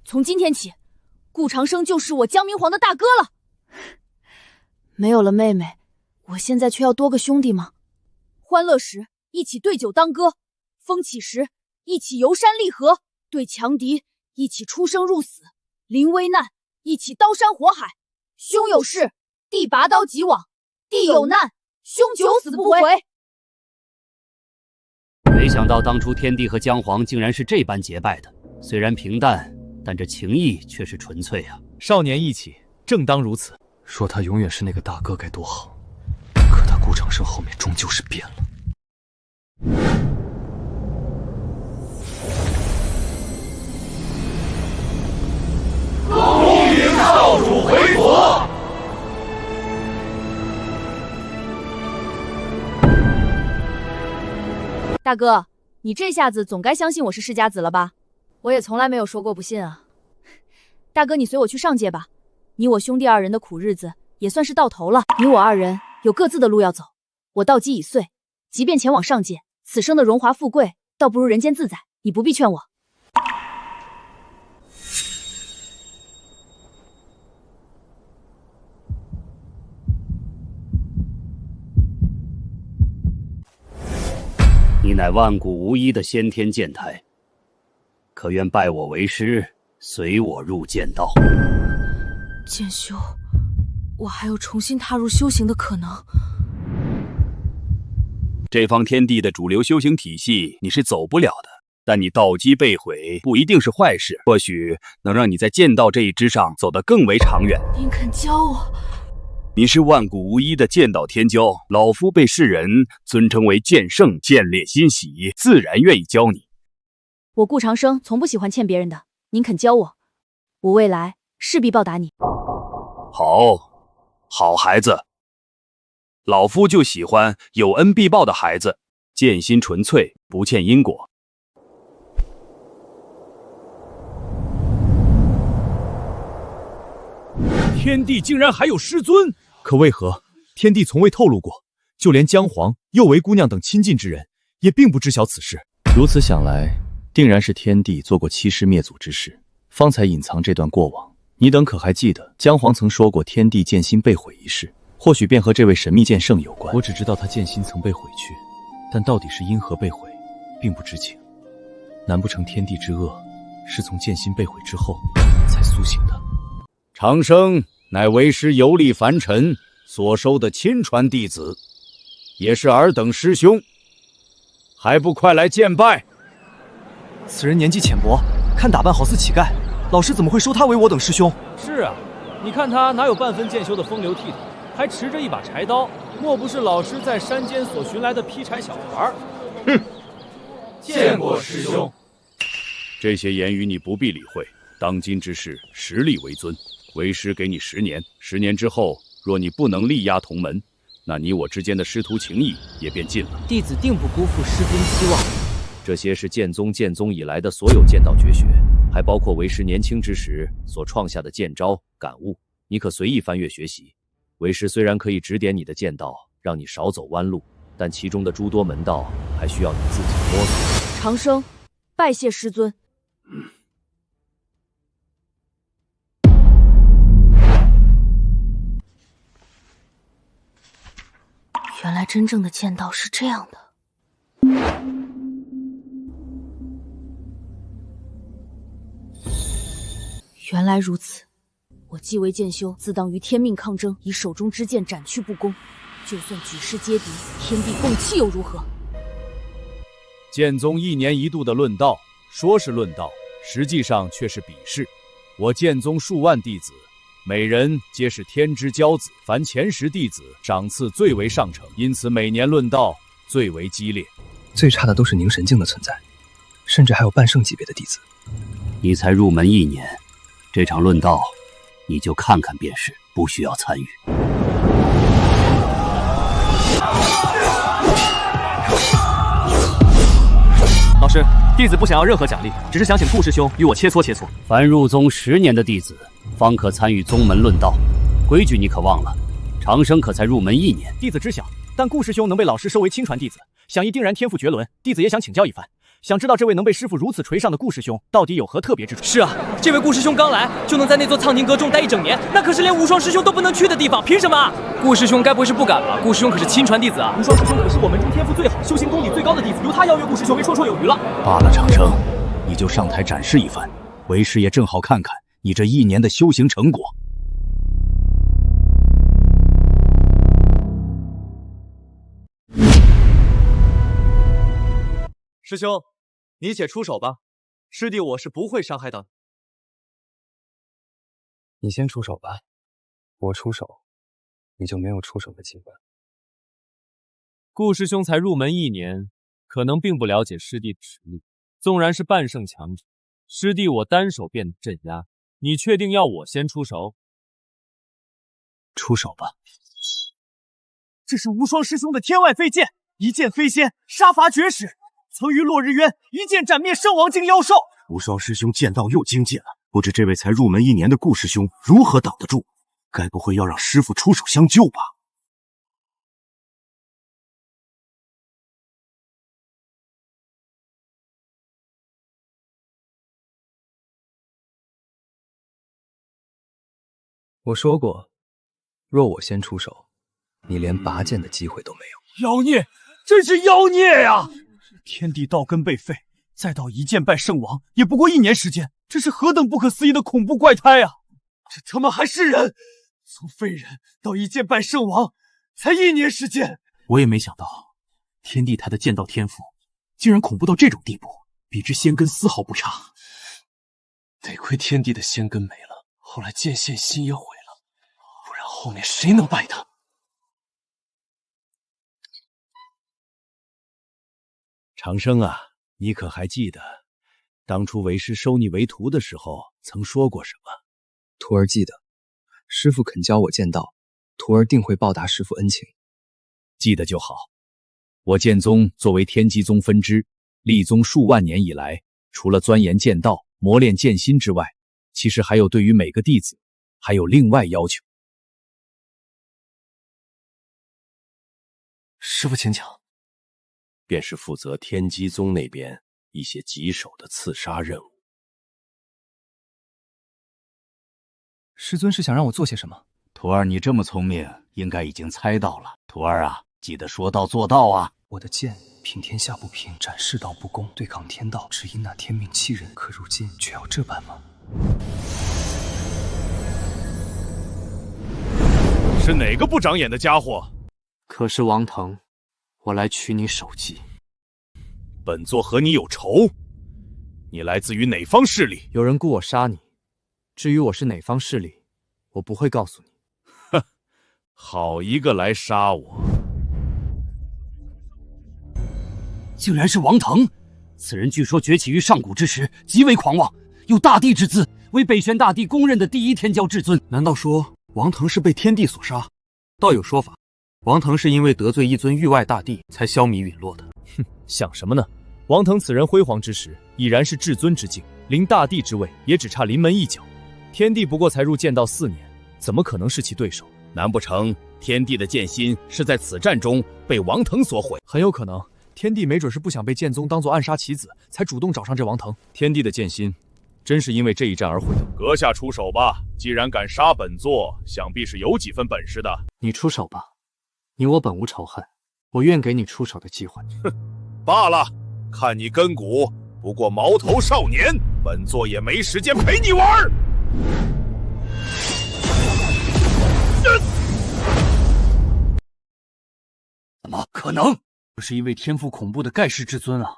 从今天起，顾长生就是我姜明皇的大哥了。没有了妹妹，我现在却要多个兄弟吗？欢乐时一起对酒当歌，风起时一起游山历河，对强敌一起出生入死，临危难一起刀山火海。兄有事，弟拔刀即往；弟有难，兄九死不回。没想到当初天帝和姜皇竟然是这般结拜的，虽然平淡，但这情谊却是纯粹啊！少年义气，正当如此。说他永远是那个大哥该多好，可他顾长生后面终究是变了。恭迎少主回国。大哥，你这下子总该相信我是世家子了吧？我也从来没有说过不信啊。大哥，你随我去上界吧，你我兄弟2人的苦日子也算是到头了。你我2人有各自的路要走，我道基已碎，即便前往上界，此生的荣华富贵倒不如人间自在，你不必劝我。你乃万古无一的先天剑台，可愿拜我为师，随我入剑道？剑修，我还有重新踏入修行的可能。这方天地的主流修行体系你是走不了的，但你道基被毁不一定是坏事，或许能让你在剑道这一支上走得更为长远。您肯教我？你是万古无一的剑道天骄，老夫被世人尊称为剑圣，见烈欣喜，自然愿意教你。我顾长生从不喜欢欠别人的，您肯教我，我未来势必报答你。好孩子，老夫就喜欢有恩必报的孩子，剑心纯粹，不欠因果。天帝竟然还有师尊，可为何天帝从未透露过？就连姜皇、右为姑娘等亲近之人，也并不知晓此事。如此想来，定然是天帝做过欺师灭祖之事，方才隐藏这段过往。你等可还记得姜皇曾说过天帝剑心被毁一事？或许便和这位神秘剑圣有关。我只知道他剑心曾被毁去，但到底是因何被毁，并不知情。难不成天帝之恶是从剑心被毁之后才苏醒的？长生乃为师游历凡尘所收的亲传弟子，也是尔等师兄。还不快来见拜！此人年纪浅薄，看打扮好似乞丐，老师怎么会收他为我等师兄？是啊，你看他哪有半分剑修的风流倜傥，还持着一把柴刀，莫不是老师在山间所寻来的劈柴小孩？哼！见过师兄。这些言语你不必理会。当今之事，实力为尊。为师给你10年，10年之后，若你不能力压同门，那你我之间的师徒情谊也便尽了。弟子定不辜负师尊期望。这些是剑宗以来的所有剑道绝学，还包括为师年轻之时所创下的剑招感悟，你可随意翻阅学习。为师虽然可以指点你的剑道，让你少走弯路，但其中的诸多门道还需要你自己摸索。长生，拜谢师尊。原来真正的剑道是这样的。原来如此，我既为剑修，自当与天命抗争，以手中之剑斩去不公。就算举世皆敌，天地共弃又如何？剑宗1年1度的论道，说是论道，实际上却是比试。我剑宗数万弟子，每人皆是天之骄子，凡前10弟子赏赐最为上乘，因此每年论道最为激烈。最差的都是凝神境的存在，甚至还有半圣级别的弟子。你才入门1年，这场论道你就看看便是，不需要参与。老师，弟子不想要任何奖励，只是想请顾师兄与我切磋切磋。凡入宗10年的弟子，方可参与宗门论道，规矩你可忘了？长生可才入门1年，弟子知晓，但顾师兄能被老师收为亲传弟子，想必定然天赋绝伦，弟子也想请教一番。想知道这位能被师傅如此垂上的顾师兄，到底有何特别之处？是啊，这位顾师兄刚来就能在那座苍宁阁中待1整年，那可是连无双师兄都不能去的地方，凭什么？顾师兄该不会是不敢吧？顾师兄可是亲传弟子啊！无双师兄可是我门中天赋最好、修行功底最高的弟子，由他邀约顾师兄为绰绰有余了。罢了，长生，你就上台展示一番，为师也正好看看你这1年的修行成果。师兄，你且出手吧，师弟我是不会伤害到你。你先出手吧，我出手，你就没有出手的机会。顾师兄才入门1年，可能并不了解师弟的实力。纵然是半圣强者，师弟我单手便镇压。你确定要我先出手？出手吧。这是无双师兄的天外飞剑，一剑飞仙，杀伐绝世。曾于落日渊一剑斩灭圣王境妖兽。无双师兄剑道又精进了，不知这位才入门1年的顾师兄如何挡得住？该不会要让师傅出手相救吧？我说过，若我先出手，你连拔剑的机会都没有。妖孽，真是妖孽呀！天地道根被废，再到一剑败圣王，也不过1年时间，这是何等不可思议的恐怖怪胎啊！这他妈还是人？从废人到一剑败圣王，才1年时间。我也没想到，天帝他的剑道天赋竟然恐怖到这种地步，比之仙根丝毫不差。得亏天帝的仙根没了，后来剑线心也毁了，不然后面谁能败他？长生啊，你可还记得，当初为师收你为徒的时候曾说过什么？徒儿记得，师父肯教我剑道，徒儿定会报答师父恩情。记得就好。我剑宗作为天机宗分支，立宗数万年以来，除了钻研剑道、磨练剑心之外，其实还有对于每个弟子还有另外要求。师父请讲。便是负责天机宗那边一些棘手的刺杀任务。师尊是想让我做些什么？徒儿，你这么聪明，应该已经猜到了。徒儿啊，记得说到做到啊！我的剑平天下不平，斩世道不公，对抗天道，只因那天命欺人。可如今却要这般吗？是哪个不长眼的家伙？可是王腾，我来取你首级。本座和你有仇。你来自于哪方势力？有人雇我杀你，至于我是哪方势力，我不会告诉你。哼，好一个来杀我！竟然是王腾！此人据说崛起于上古之时，极为狂妄，有大帝之姿，为北玄大帝公认的第一天骄至尊。难道说王腾是被天帝所杀？倒有说法，王腾是因为得罪一尊域外大帝，才消弭陨落的。哼，想什么呢？王腾此人辉煌之时，已然是至尊之境，临大帝之位也只差临门一脚。天帝不过才入剑道4年，怎么可能是其对手？难不成天帝的剑心是在此战中被王腾所毁？很有可能，天帝没准是不想被剑宗当作暗杀棋子，才主动找上这王腾。天帝的剑心，真是因为这一战而毁的。阁下出手吧，既然敢杀本座，想必是有几分本事的。你出手吧，你我本无仇恨，我愿给你出手的机会。哼，罢了，看你根骨不过毛头少年，本座也没时间陪你玩。怎么可能？这是一位天赋恐怖的盖世至尊啊！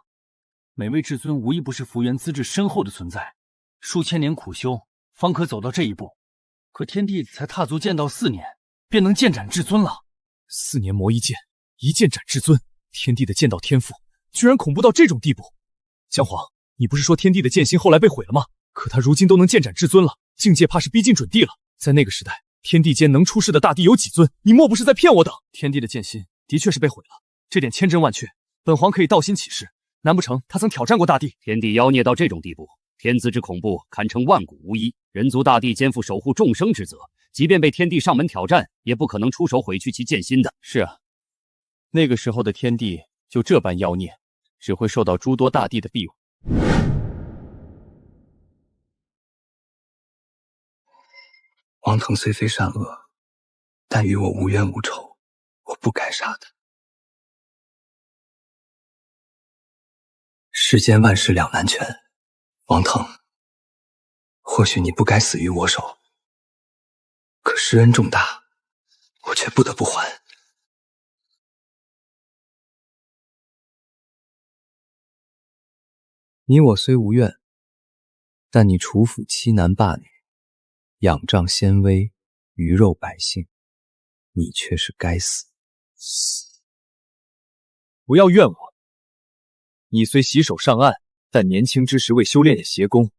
每位至尊无一不是福缘资质深厚的存在，数千年苦修方可走到这一步。可天帝才踏足剑道4年，便能剑斩至尊了。4年磨一剑，一剑斩至尊，天帝的剑道天赋居然恐怖到这种地步。姜黄，你不是说天帝的剑心后来被毁了吗？可他如今都能剑斩至尊了，境界怕是逼近准帝了。在那个时代，天地间能出世的大帝有几尊？你莫不是在骗我等？天帝的剑心的确是被毁了，这点千真万确，本皇可以道心起誓。难不成他曾挑战过大帝？天地妖孽到这种地步，天资之恐怖堪称万古无一。人族大帝肩负守护众生之责，即便被天帝上门挑战，也不可能出手毁去其剑心的。是啊，那个时候的天帝就这般妖孽，只会受到诸多大帝的庇护。王腾虽非善恶，但与我无冤无仇，我不该杀他。世间万事两难全，王腾，或许你不该死于我手，可施恩重大，我却不得不还。你我虽无怨，但你处抚欺男霸女，仰仗先威，鱼肉百姓，你却是该死。不要怨我，你虽洗手上岸，但年轻之时为修炼邪功，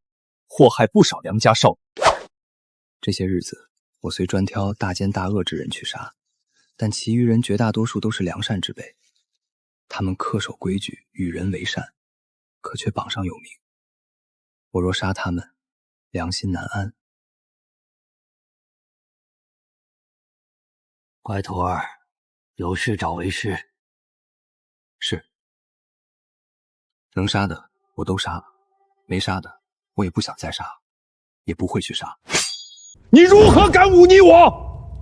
祸害不少良家少女。这些日子，我虽专挑大奸大恶之人去杀，但其余人绝大多数都是良善之辈，他们恪守规矩，与人为善，可却榜上有名。我若杀他们，良心难安。乖徒儿，有事找为师。是。能杀的我都杀了，没杀的我也不想再杀，也不会去杀。你如何敢忤逆我？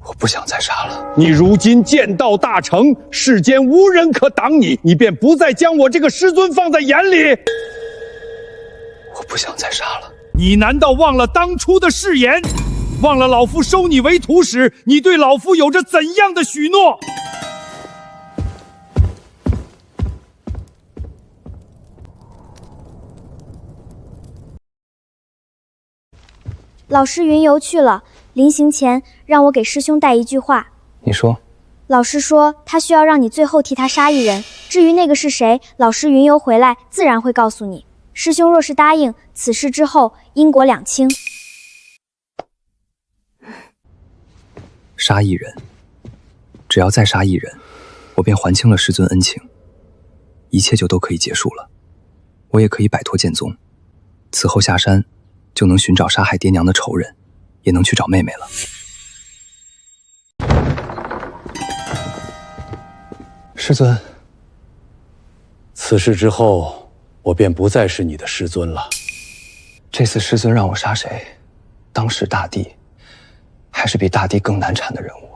我不想再杀了。你如今剑道大成，世间无人可挡你，你便不再将我这个师尊放在眼里。我不想再杀了。你难道忘了当初的誓言？忘了老夫收你为徒时，你对老夫有着怎样的许诺？老师云游去了，临行前让我给师兄带一句话。你说。老师说他需要让你最后替他杀一人，至于那个是谁，老师云游回来自然会告诉你。师兄若是答应，此事之后因果两清。杀一人，只要再杀一人，我便还清了师尊恩情，一切就都可以结束了。我也可以摆脱剑宗，此后下山就能寻找杀害爹娘的仇人，也能去找妹妹了。师尊，此事之后，我便不再是你的师尊了。这次师尊让我杀谁，当时大帝还是比大帝更难缠的人物。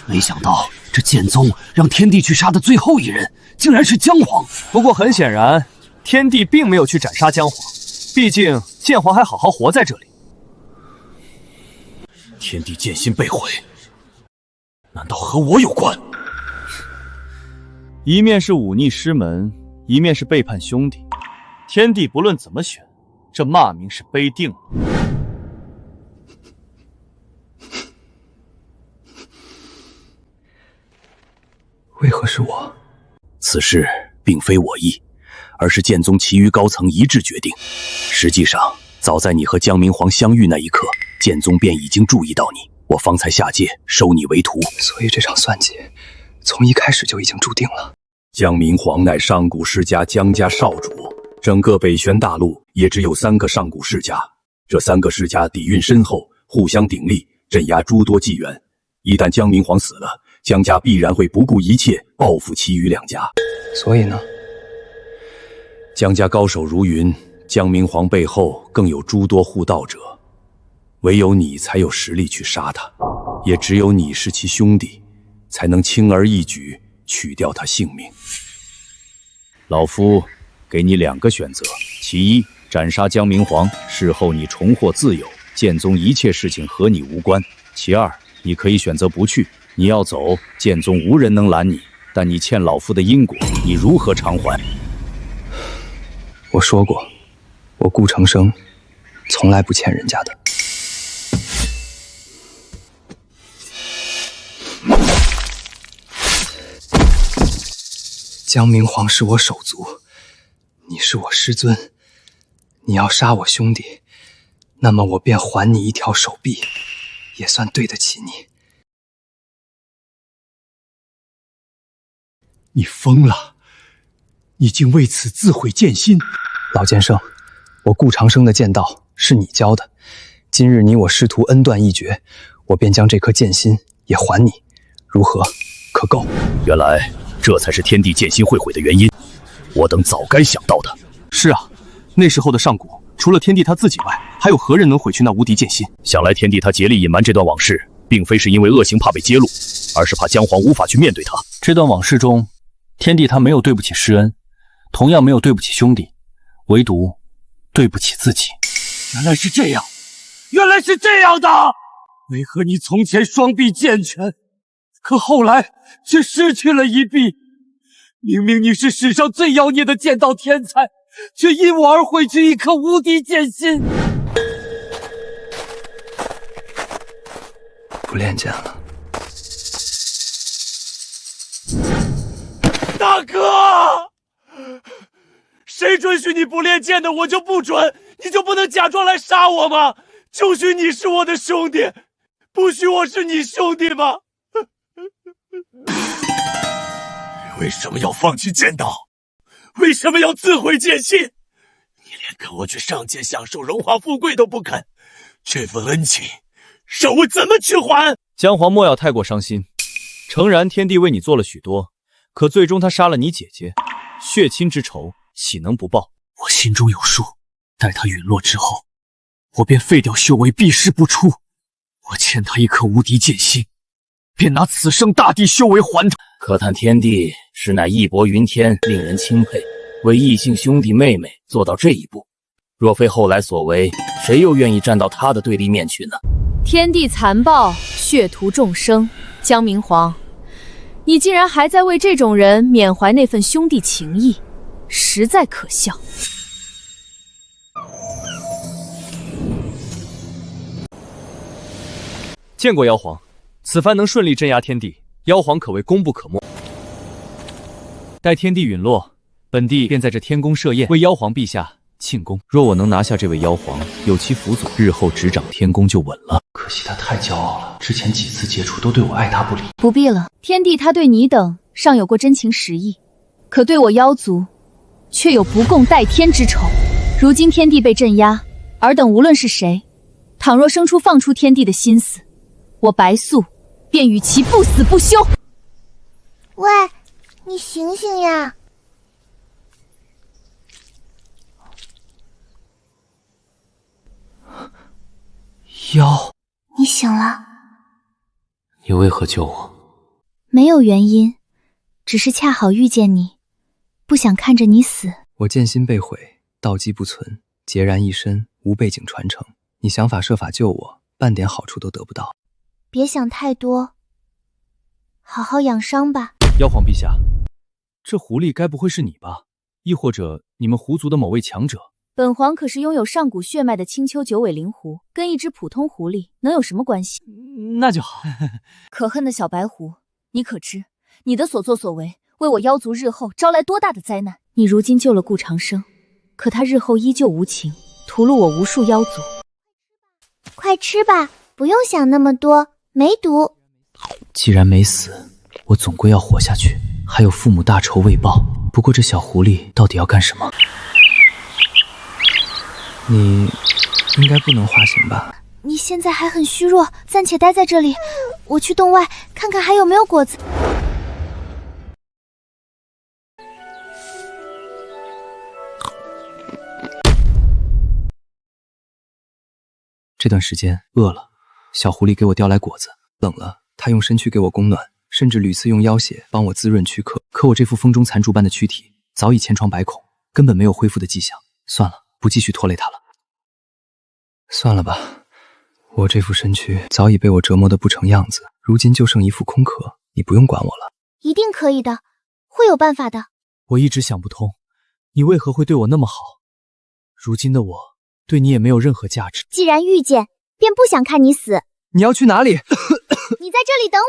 没想到这剑宗让天帝去杀的最后一人，竟然是姜黄。不过很显然，天帝并没有去斩杀姜黄，毕竟剑皇还好好活在这里。天帝剑心被毁，难道和我有关？一面是忤逆师门，一面是背叛兄弟，天帝不论怎么选，这骂名是背定了。为何是我？此事并非我意，而是剑宗其余高层一致决定。实际上，早在你和江明皇相遇那一刻，剑宗便已经注意到你，我方才下界收你为徒。所以这场算计，从一开始就已经注定了。江明皇乃上古世家江家少主，整个北玄大陆也只有3个上古世家，这3个世家底蕴深厚，互相鼎立，镇压诸多纪元。一旦江明皇死了，江家必然会不顾一切报复其余2家。所以呢？江家高手如云，江明皇背后更有诸多护道者，唯有你才有实力去杀他，也只有你是其兄弟，才能轻而易举取掉他性命。老夫给你2个选择：其一，斩杀江明皇，事后你重获自由，剑宗一切事情和你无关；其二，你可以选择不去，你要走，剑宗无人能拦你，但你欠老夫的因果，你如何偿还？我说过，我顾长生从来不欠人家的。江明皇是我手足，你是我师尊，你要杀我兄弟，那么我便还你一条手臂，也算对得起你。你疯了！你竟为此自毁剑心！老剑圣，我顾长生的剑道是你教的，今日你我师徒恩断义绝，我便将这颗剑心也还你，如何？可够？原来这才是天地剑心会毁的原因，我等早该想到的。是啊，那时候的上古，除了天帝他自己外，还有何人能毁去那无敌剑心？想来天帝他竭力隐瞒这段往事，并非是因为恶行怕被揭露，而是怕姜黄无法去面对他。这段往事中，天帝他没有对不起师恩，同样没有对不起兄弟，唯独对不起自己。原来是这样，原来是这样的！为何你从前双臂健全，可后来却失去了一臂？明明你是史上最妖孽的剑道天才，却因我而毁去一颗无敌剑心。不练剑了。大哥，谁准许你不练剑的，我就不准，你就不能假装来杀我吗？就许你是我的兄弟，不许我是你兄弟吗？为什么要放弃剑道？为什么要自毁剑心？你连跟我去上界享受荣华富贵都不肯，这份恩情让我怎么去还？姜黄莫要太过伤心，诚然天帝为你做了许多，可最终他杀了你姐姐，血亲之仇岂能不报？我心中有数，待他陨落之后，我便废掉修为，避世不出。我欠他一颗无敌剑心，便拿此生大地修为还他。可叹天帝实乃义薄云天，令人钦佩，为异姓兄弟妹妹做到这一步。若非后来所为，谁又愿意站到他的对立面去呢？天地残暴，血屠众生。江明皇，你竟然还在为这种人缅怀那份兄弟情谊，实在可笑。见过妖皇，此番能顺利镇压天帝，妖皇可谓功不可没。待天帝陨落，本帝便在这天宫设宴，为妖皇陛下庆功。若我能拿下这位妖皇，有其辅佐，日后执掌天宫就稳了。可惜他太骄傲了，之前几次接触都对我爱答不理。不必了，天帝他对你等尚有过真情实意，可对我妖族却有不共戴天之仇。如今天帝被镇压，尔等无论是谁，倘若生出放出天帝的心思，我白素便与其不死不休。喂，你醒醒呀！妖，你醒了？你为何救我？没有原因，只是恰好遇见你，不想看着你死。我剑心被毁，道基不存，孑然一身，无背景传承。你想法设法救我，半点好处都得不到。别想太多，好好养伤吧。妖皇陛下，这狐狸该不会是你吧？亦或者你们狐族的某位强者？本皇可是拥有上古血脉的青丘九尾灵狐，跟一只普通狐狸能有什么关系？那就好。可恨的小白狐，你可知你的所作所为，为我妖族日后招来多大的灾难？你如今救了顾长生，可他日后依旧无情，屠戮我无数妖族。快吃吧，不用想那么多，没毒。既然没死，我总归要活下去，还有父母大仇未报。不过这小狐狸到底要干什么？你应该不能化形吧？你现在还很虚弱，暂且待在这里，我去洞外看看还有没有果子。这段时间饿了，小狐狸给我叼来果子，冷了，它用身躯给我供暖，甚至屡次用妖血帮我滋润躯壳。可我这副风中残烛般的躯体早已千疮百孔，根本没有恢复的迹象。算了，不继续拖累它了。算了吧，我这副身躯早已被我折磨得不成样子，如今就剩一副空壳，你不用管我了。一定可以的，会有办法的。我一直想不通，你为何会对我那么好？如今的我对你也没有任何价值。既然遇见，便不想看你死。你要去哪里？你在这里等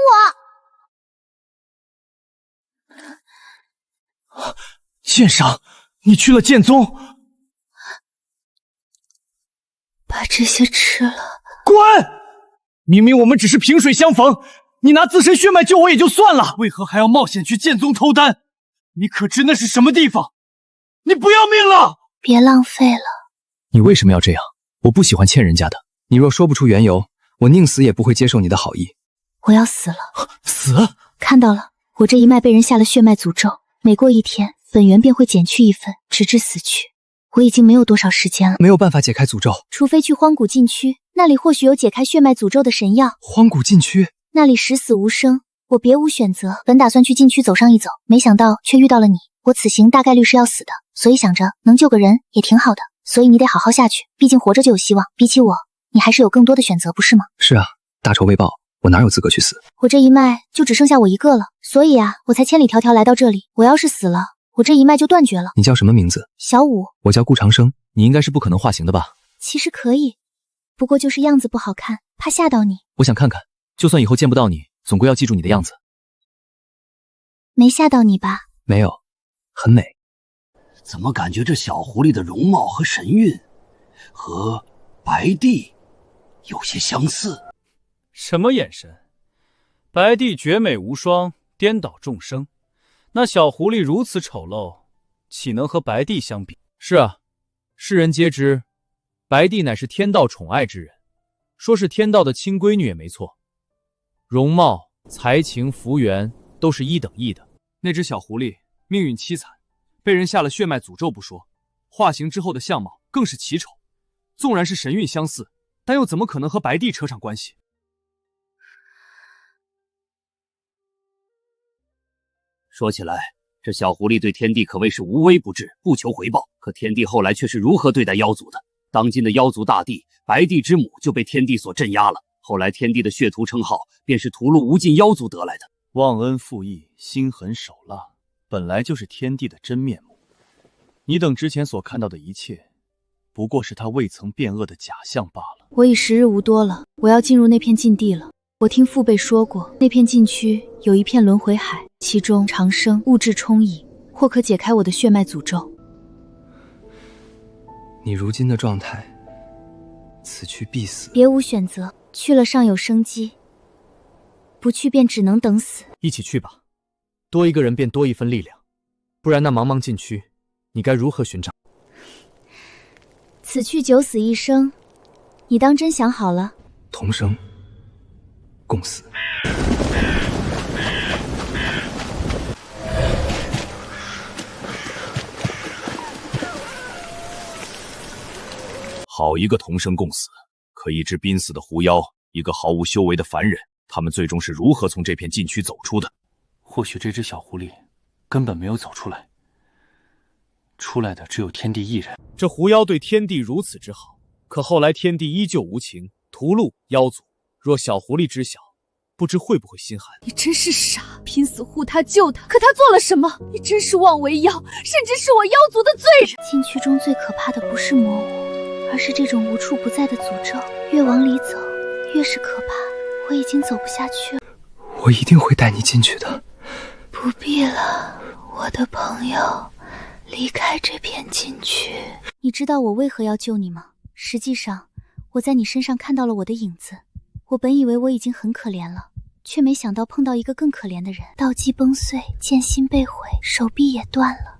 我。剑赏，你去了剑宗。把这些吃了。滚！明明我们只是萍水相逢，你拿自身血脉救我也就算了，为何还要冒险去剑宗偷丹？你可知那是什么地方？你不要命了！别浪费了。你为什么要这样？我不喜欢欠人家的。你若说不出缘由，我宁死也不会接受你的好意。我要死了。死？看到了，我这一脉被人下了血脉诅咒，每过一天，本源便会减去一分，直至死去。我已经没有多少时间了，没有办法解开诅咒，除非去荒古禁区，那里或许有解开血脉诅咒的神药。荒古禁区？那里十死无生，我别无选择。本打算去禁区走上一走，没想到却遇到了你。我此行大概率是要死的，所以想着能救个人也挺好的。所以你得好好下去，毕竟活着就有希望。比起我，你还是有更多的选择，不是吗？是啊，大仇未报，我哪有资格去死？我这一脉就只剩下我一个了，所以啊，我才千里迢迢来到这里。我要是死了，我这一脉就断绝了。你叫什么名字？小五。我叫顾长生。你应该是不可能化形的吧？其实可以，不过就是样子不好看，怕吓到你。我想看看，就算以后见不到你，总归要记住你的样子。没吓到你吧？没有，很美。怎么感觉这小狐狸的容貌和神韵和白帝有些相似？什么眼神？白帝绝美无双，颠倒众生。那小狐狸如此丑陋，岂能和白帝相比？是啊，世人皆知，白帝乃是天道宠爱之人，说是天道的亲闺女也没错。容貌、才情、福缘都是一等一的。那只小狐狸命运凄惨，被人下了血脉诅咒不说，化形之后的相貌更是奇丑。纵然是神韵相似，但又怎么可能和白帝扯上关系？说起来，这小狐狸对天帝可谓是无微不至，不求回报。可天帝后来却是如何对待妖族的？当今的妖族大帝白帝之母就被天帝所镇压了。后来天帝的血屠称号便是屠戮无尽妖族得来的。忘恩负义，心狠手辣，本来就是天帝的真面目。你等之前所看到的一切，不过是他未曾变恶的假象罢了。我已时日无多了，我要进入那片禁地了。我听父辈说过，那片禁区有一片轮回海，其中长生物质充溢，或可解开我的血脉诅咒。你如今的状态，此去必死。别无选择，去了尚有生机，不去便只能等死。一起去吧，多一个人便多一分力量，不然那茫茫禁区，你该如何寻找？此去九死一生，你当真想好了？同生共死。好一个同生共死！可一只濒死的狐妖，一个毫无修为的凡人，他们最终是如何从这片禁区走出的？或许这只小狐狸根本没有走出来，出来的只有天帝一人。这狐妖对天帝如此之好，可后来天帝依旧无情，屠戮妖族。若小狐狸知晓，不知会不会心寒。你真是傻，拼死护他救他，可他做了什么？你真是妄为妖，甚至是我妖族的罪人。禁区中最可怕的不是魔物，而是这种无处不在的诅咒。越往里走，越是可怕。我已经走不下去了。我一定会带你进去的。不必了，我的朋友，离开这片禁区。你知道我为何要救你吗？实际上，我在你身上看到了我的影子。我本以为我已经很可怜了，却没想到碰到一个更可怜的人。道基崩碎，剑心被毁，手臂也断了。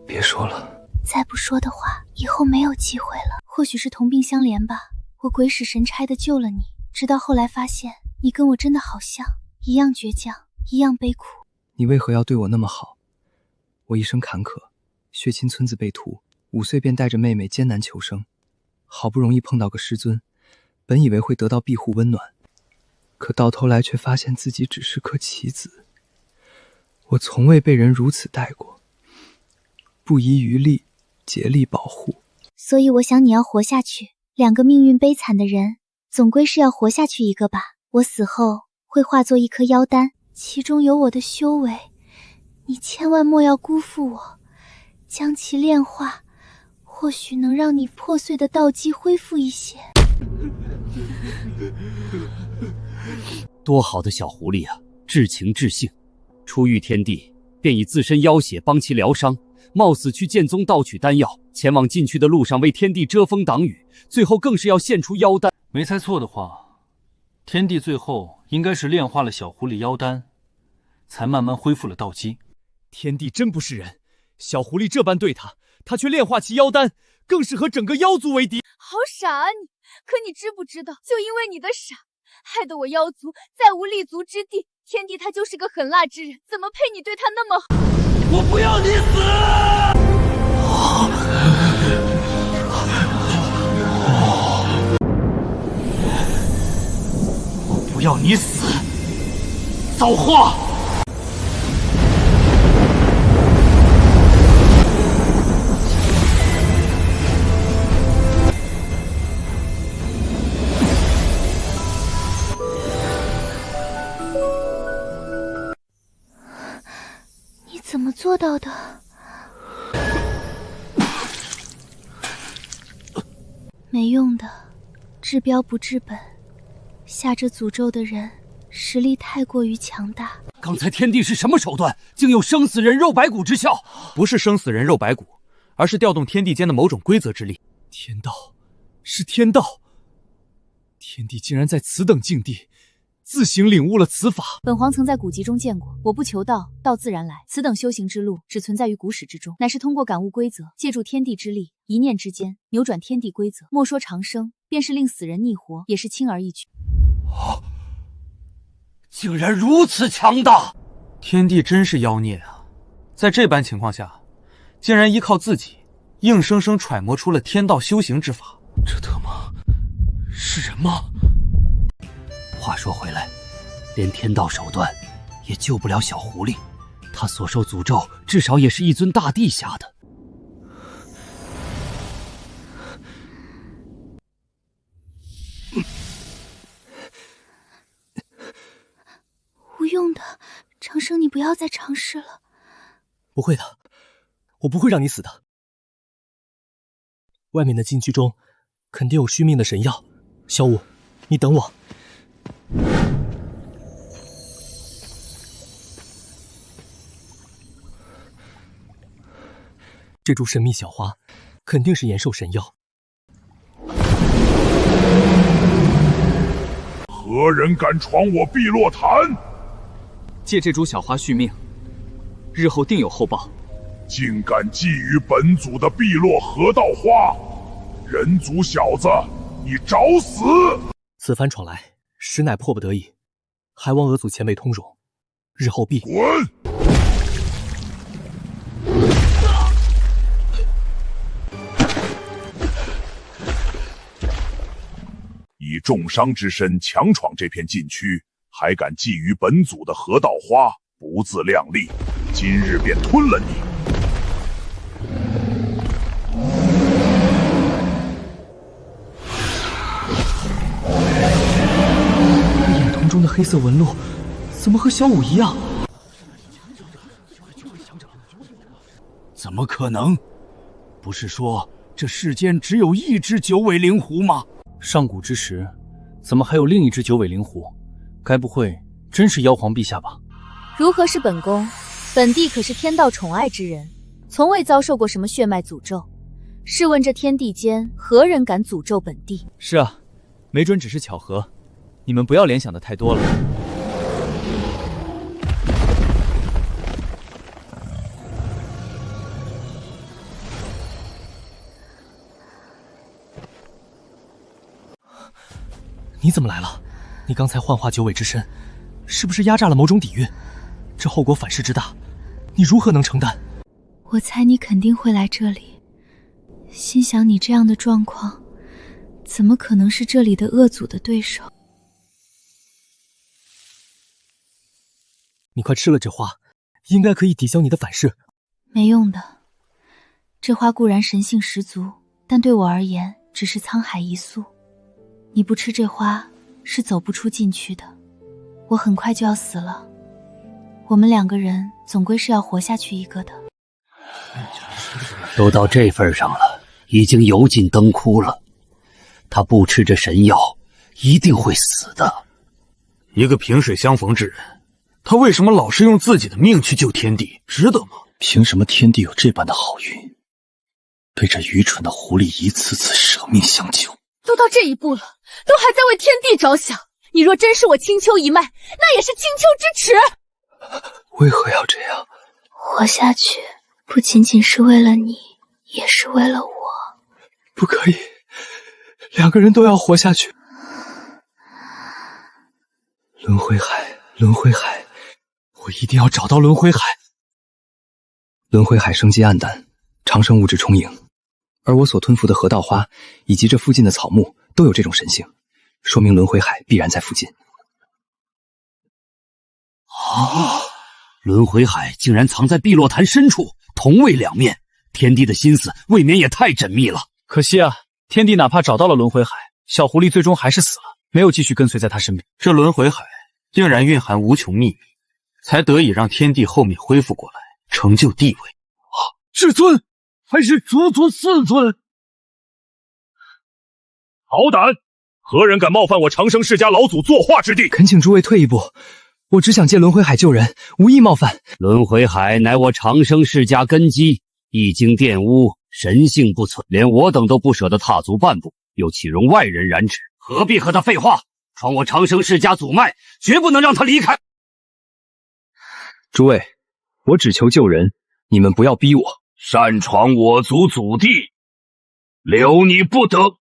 别说了，再不说的话，以后没有机会了。或许是同病相怜吧，我鬼使神差地救了你，直到后来发现你跟我真的好像，一样倔强，一样悲苦。你为何要对我那么好？我一生坎坷，血亲村子被屠，5岁便带着妹妹艰难求生，好不容易碰到个师尊，本以为会得到庇护温暖，可到头来却发现自己只是颗棋子。我从未被人如此待过，不遗余力，竭力保护。所以我想你要活下去。2个命运悲惨的人，总归是要活下去一个吧。我死后会化作一颗妖丹，其中有我的修为，你千万莫要辜负我，将其炼化，或许能让你破碎的道基恢复一些。多好的小狐狸啊，至情至性。初遇天帝，便以自身妖血帮其疗伤，冒死去剑宗盗取丹药，前往禁区的路上为天帝遮风挡雨，最后更是要献出妖丹。没猜错的话，天帝最后应该是炼化了小狐狸妖丹，才慢慢恢复了道基。天帝真不是人，小狐狸这般对他，他却炼化其妖丹，更是和整个妖族为敌。好傻啊你！可你知不知道，就因为你的傻，害得我妖族再无立足之地。天帝他就是个狠辣之人，怎么配你对他那么好？我不要你死！我不要你死！造化！怎么做到的？没用的，治标不治本。下这诅咒的人实力太过于强大。刚才天帝是什么手段，竟有生死人肉白骨之效？不是生死人肉白骨，而是调动天地间的某种规则之力。天道，是天道。天帝竟然在此等境地自行领悟了此法。本皇曾在古籍中见过，我不求道，道自然来。此等修行之路，只存在于古史之中，乃是通过感悟规则，借助天地之力，一念之间扭转天地规则。莫说长生，便是令死人逆活，也是轻而易举。竟然如此强大！天帝真是妖孽啊！在这般情况下，竟然依靠自己，硬生生揣摩出了天道修行之法。这他妈是人吗？话说回来，连天道手段也救不了小狐狸，他所受诅咒至少也是一尊大帝下的。无用的，长生，你不要再尝试了。不会的，我不会让你死的。外面的禁区中肯定有续命的神药，小五，你等我。这株神秘小花肯定是延寿神药。何人敢闯我碧落潭？借这株小花续命，日后定有厚报。竟敢觊觎本祖的碧落河道花，人族小子，你找死！此番闯来，实乃迫不得已，还望俄祖前辈通融，日后必滚！以重伤之身强闯这片禁区，还敢觊觎本祖的河道花，不自量力，今日便吞了你。眼瞳中的黑色纹路，怎么和小五一样？怎么可能？不是说这世间只有一只九尾灵狐吗？上古之时，怎么还有另一只九尾灵狐？该不会真是妖皇陛下吧？如何是本宫？本帝可是天道宠爱之人，从未遭受过什么血脉诅咒。试问这天地间，何人敢诅咒本帝？是啊，没准只是巧合，你们不要联想的太多了。你怎么来了？你刚才幻化九尾之身，是不是压榨了某种底蕴？这后果反噬之大，你如何能承担？我猜你肯定会来这里，心想你这样的状况，怎么可能是这里的恶祖的对手？你快吃了这花，应该可以抵消你的反噬。没用的，这花固然神性十足，但对我而言只是沧海一粟。你不吃这花，是走不出禁区的。我很快就要死了，我们两个人总归是要活下去一个的。都到这份上了，已经油尽灯枯了。他不吃这神药，一定会死的。一个萍水相逢之人，他为什么老是用自己的命去救天地？值得吗？凭什么天地有这般的好运，被这愚蠢的狐狸一次次舍命相救？都到这一步了，都还在为天地着想。你若真是我青丘一脉，那也是青丘之耻。为何要这样？活下去不仅仅是为了你，也是为了我。不可以，两个人都要活下去。轮回海，轮回海，我一定要找到轮回海。轮回海生机暗淡，长生物质充盈，而我所吞服的河道花以及这附近的草木都有这种神性，说明轮回海必然在附近。轮回海竟然藏在碧落潭深处，同为两面，天帝的心思未免也太缜密了。可惜啊，天帝哪怕找到了轮回海，小狐狸最终还是死了，没有继续跟随在他身边。这轮回海竟然蕴含无穷秘密，才得以让天帝后面恢复过来，成就地位。至尊，还是足足4尊！好胆！何人敢冒犯我长生世家老祖作画之地？恳请诸位退一步，我只想借轮回海救人，无意冒犯。轮回海乃我长生世家根基，一经玷污，神性不存，连我等都不舍得踏足半步，又岂容外人染指？何必和他废话？闯我长生世家祖脉，绝不能让他离开。诸位，我只求救人，你们不要逼我。擅闯我族祖地，留你不得。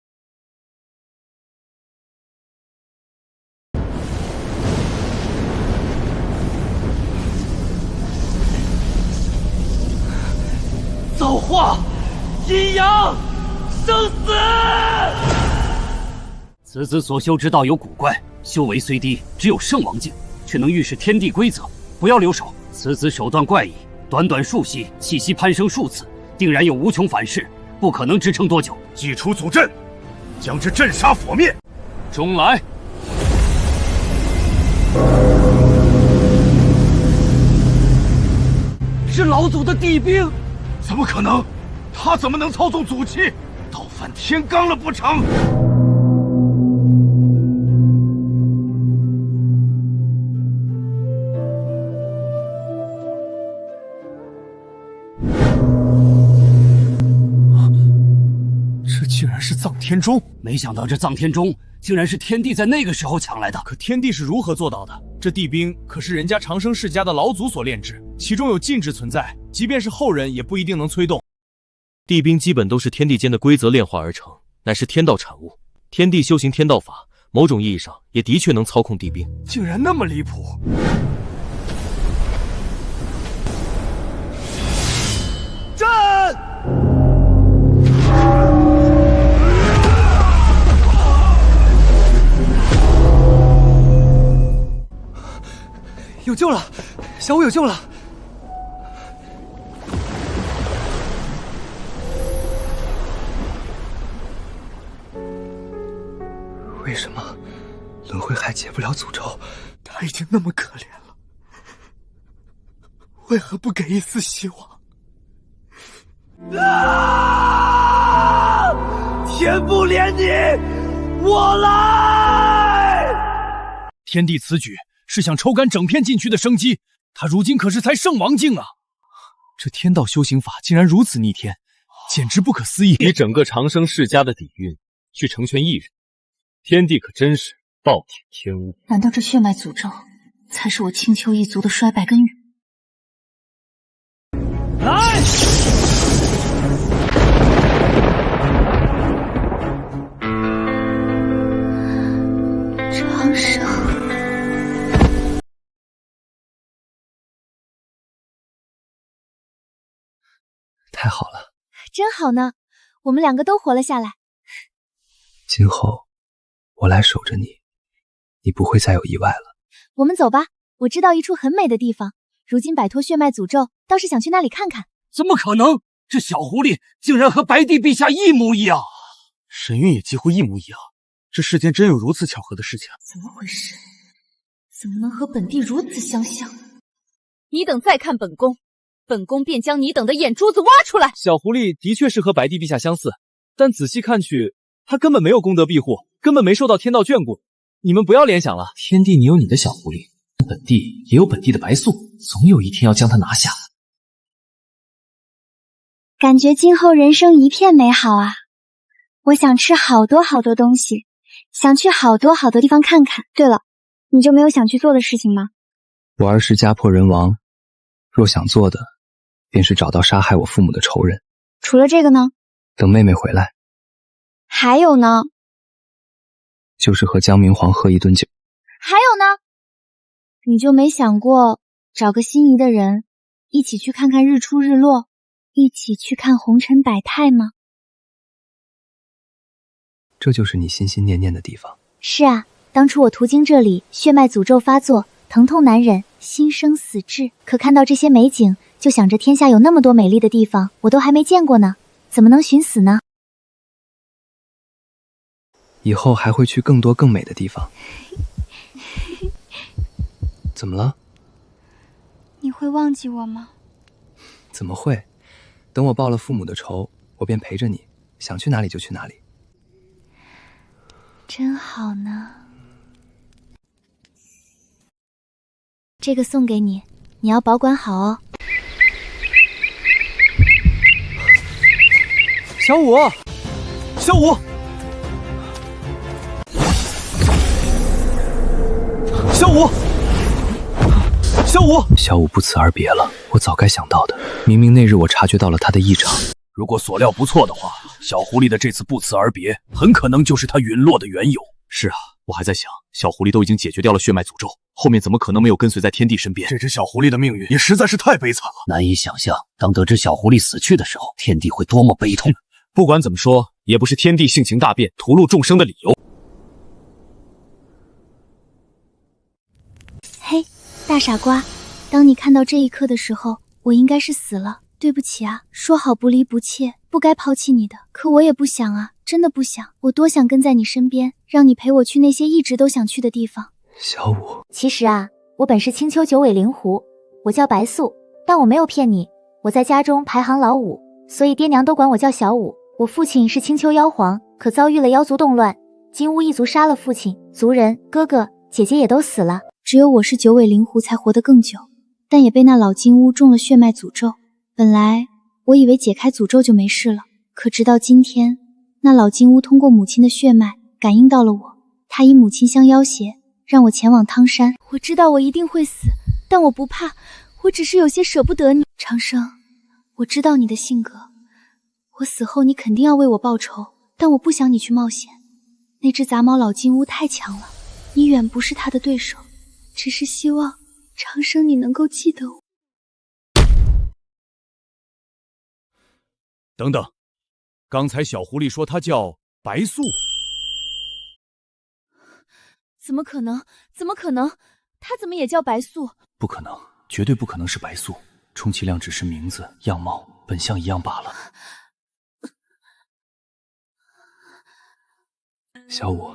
造化，阴阳，生死。此子所修之道有古怪，修为虽低，只有圣王境，却能预示天地规则。不要留手，此子手段怪异，短短数息，气息攀升数次，定然有无穷反噬，不可能支撑多久。祭出祖阵，将之镇杀火灭。中来！是老祖的地兵。怎么可能？他怎么能操纵祖气？倒犯天罡了不成？这竟然是藏天钟！没想到这藏天钟竟然是天帝在那个时候抢来的。可天帝是如何做到的？这地兵可是人家长生世家的老祖所炼制，其中有禁制存在，即便是后人也不一定能催动。地兵基本都是天地间的规则炼化而成，乃是天道产物。天帝修行天道法，某种意义上也的确能操控地兵。竟然那么离谱！战！有救了！小五有救了！为什么轮回还解不了诅咒？他已经那么可怜了，为何不给一丝希望？天不怜你，我来！天帝此举是想抽干整片禁区的生机，他如今可是才圣王境啊！这天道修行法竟然如此逆天，简直不可思议！以整个长生世家的底蕴去成全一人，天帝可真是暴殄天物。难道这血脉诅咒才是我青丘一族的衰败根源？来！长生，太好了，真好呢，我们两个都活了下来。今后我来守着你，你不会再有意外了。我们走吧，我知道一处很美的地方，如今摆脱血脉诅咒，倒是想去那里看看。怎么可能？这小狐狸竟然和白帝陛下一模一样，神韵也几乎一模一样。这世间真有如此巧合的事情？怎么回事？怎么能和本帝如此相像？你等再看本宫，本宫便将你等的眼珠子挖出来。小狐狸的确是和白帝陛下相似，但仔细看去，他根本没有功德庇护，根本没受到天道眷顾。你们不要联想了。天帝，你有你的小狐狸，本帝也有本帝的白素，总有一天要将它拿下。感觉今后人生一片美好啊！我想吃好多好多东西，想去好多好多地方看看。对了，你就没有想去做的事情吗？我儿时家破人亡，若想做的，便是找到杀害我父母的仇人。除了这个呢？等妹妹回来。还有呢？就是和江明皇喝一顿酒。还有呢？你就没想过找个心仪的人，一起去看看日出日落，一起去看红尘百态吗？这就是你心心念念的地方。是啊，当初我途经这里，血脉诅咒发作，疼痛难忍，心生死志。可看到这些美景，就想着天下有那么多美丽的地方，我都还没见过呢，怎么能寻死呢？以后还会去更多更美的地方。怎么了？你会忘记我吗？怎么会？等我报了父母的仇，我便陪着你，想去哪里就去哪里。真好呢。这个送给你，你要保管好哦。小五，小五，小五，小五，小五不辞而别了，我早该想到的。明明那日我察觉到了他的异常。如果所料不错的话，小狐狸的这次不辞而别，很可能就是他陨落的缘由。是啊，我还在想，小狐狸都已经解决掉了血脉诅咒，后面怎么可能没有跟随在天帝身边？这只小狐狸的命运也实在是太悲惨了。难以想象，当得知小狐狸死去的时候，天帝会多么悲痛。不管怎么说，也不是天帝性情大变、屠戮众生的理由。嘿，大傻瓜，当你看到这一刻的时候，我应该是死了。对不起啊，说好不离不弃，不该抛弃你的，可我也不想啊，真的不想。我多想跟在你身边，让你陪我去那些一直都想去的地方。小五，其实啊，我本是青丘九尾灵狐，我叫白素，但我没有骗你，我在家中排行老五，所以爹娘都管我叫小五。我父亲是青丘妖皇，可遭遇了妖族动乱，金乌一族杀了父亲，族人、哥哥、姐姐也都死了，只有我是九尾灵狐才活得更久，但也被那老金乌中了血脉诅咒。本来我以为解开诅咒就没事了，可直到今天，那老金乌通过母亲的血脉感应到了我，他以母亲相要挟，让我前往汤山。我知道我一定会死，但我不怕，我只是有些舍不得你。长生，我知道你的性格，我死后你肯定要为我报仇，但我不想你去冒险。那只杂毛老金乌太强了，你远不是他的对手，只是希望长生你能够记得我。等等，刚才小狐狸说她叫白素，怎么可能？怎么可能？她怎么也叫白素？不可能，绝对不可能是白素，充其量只是名字、样貌、本相一样罢了。小五，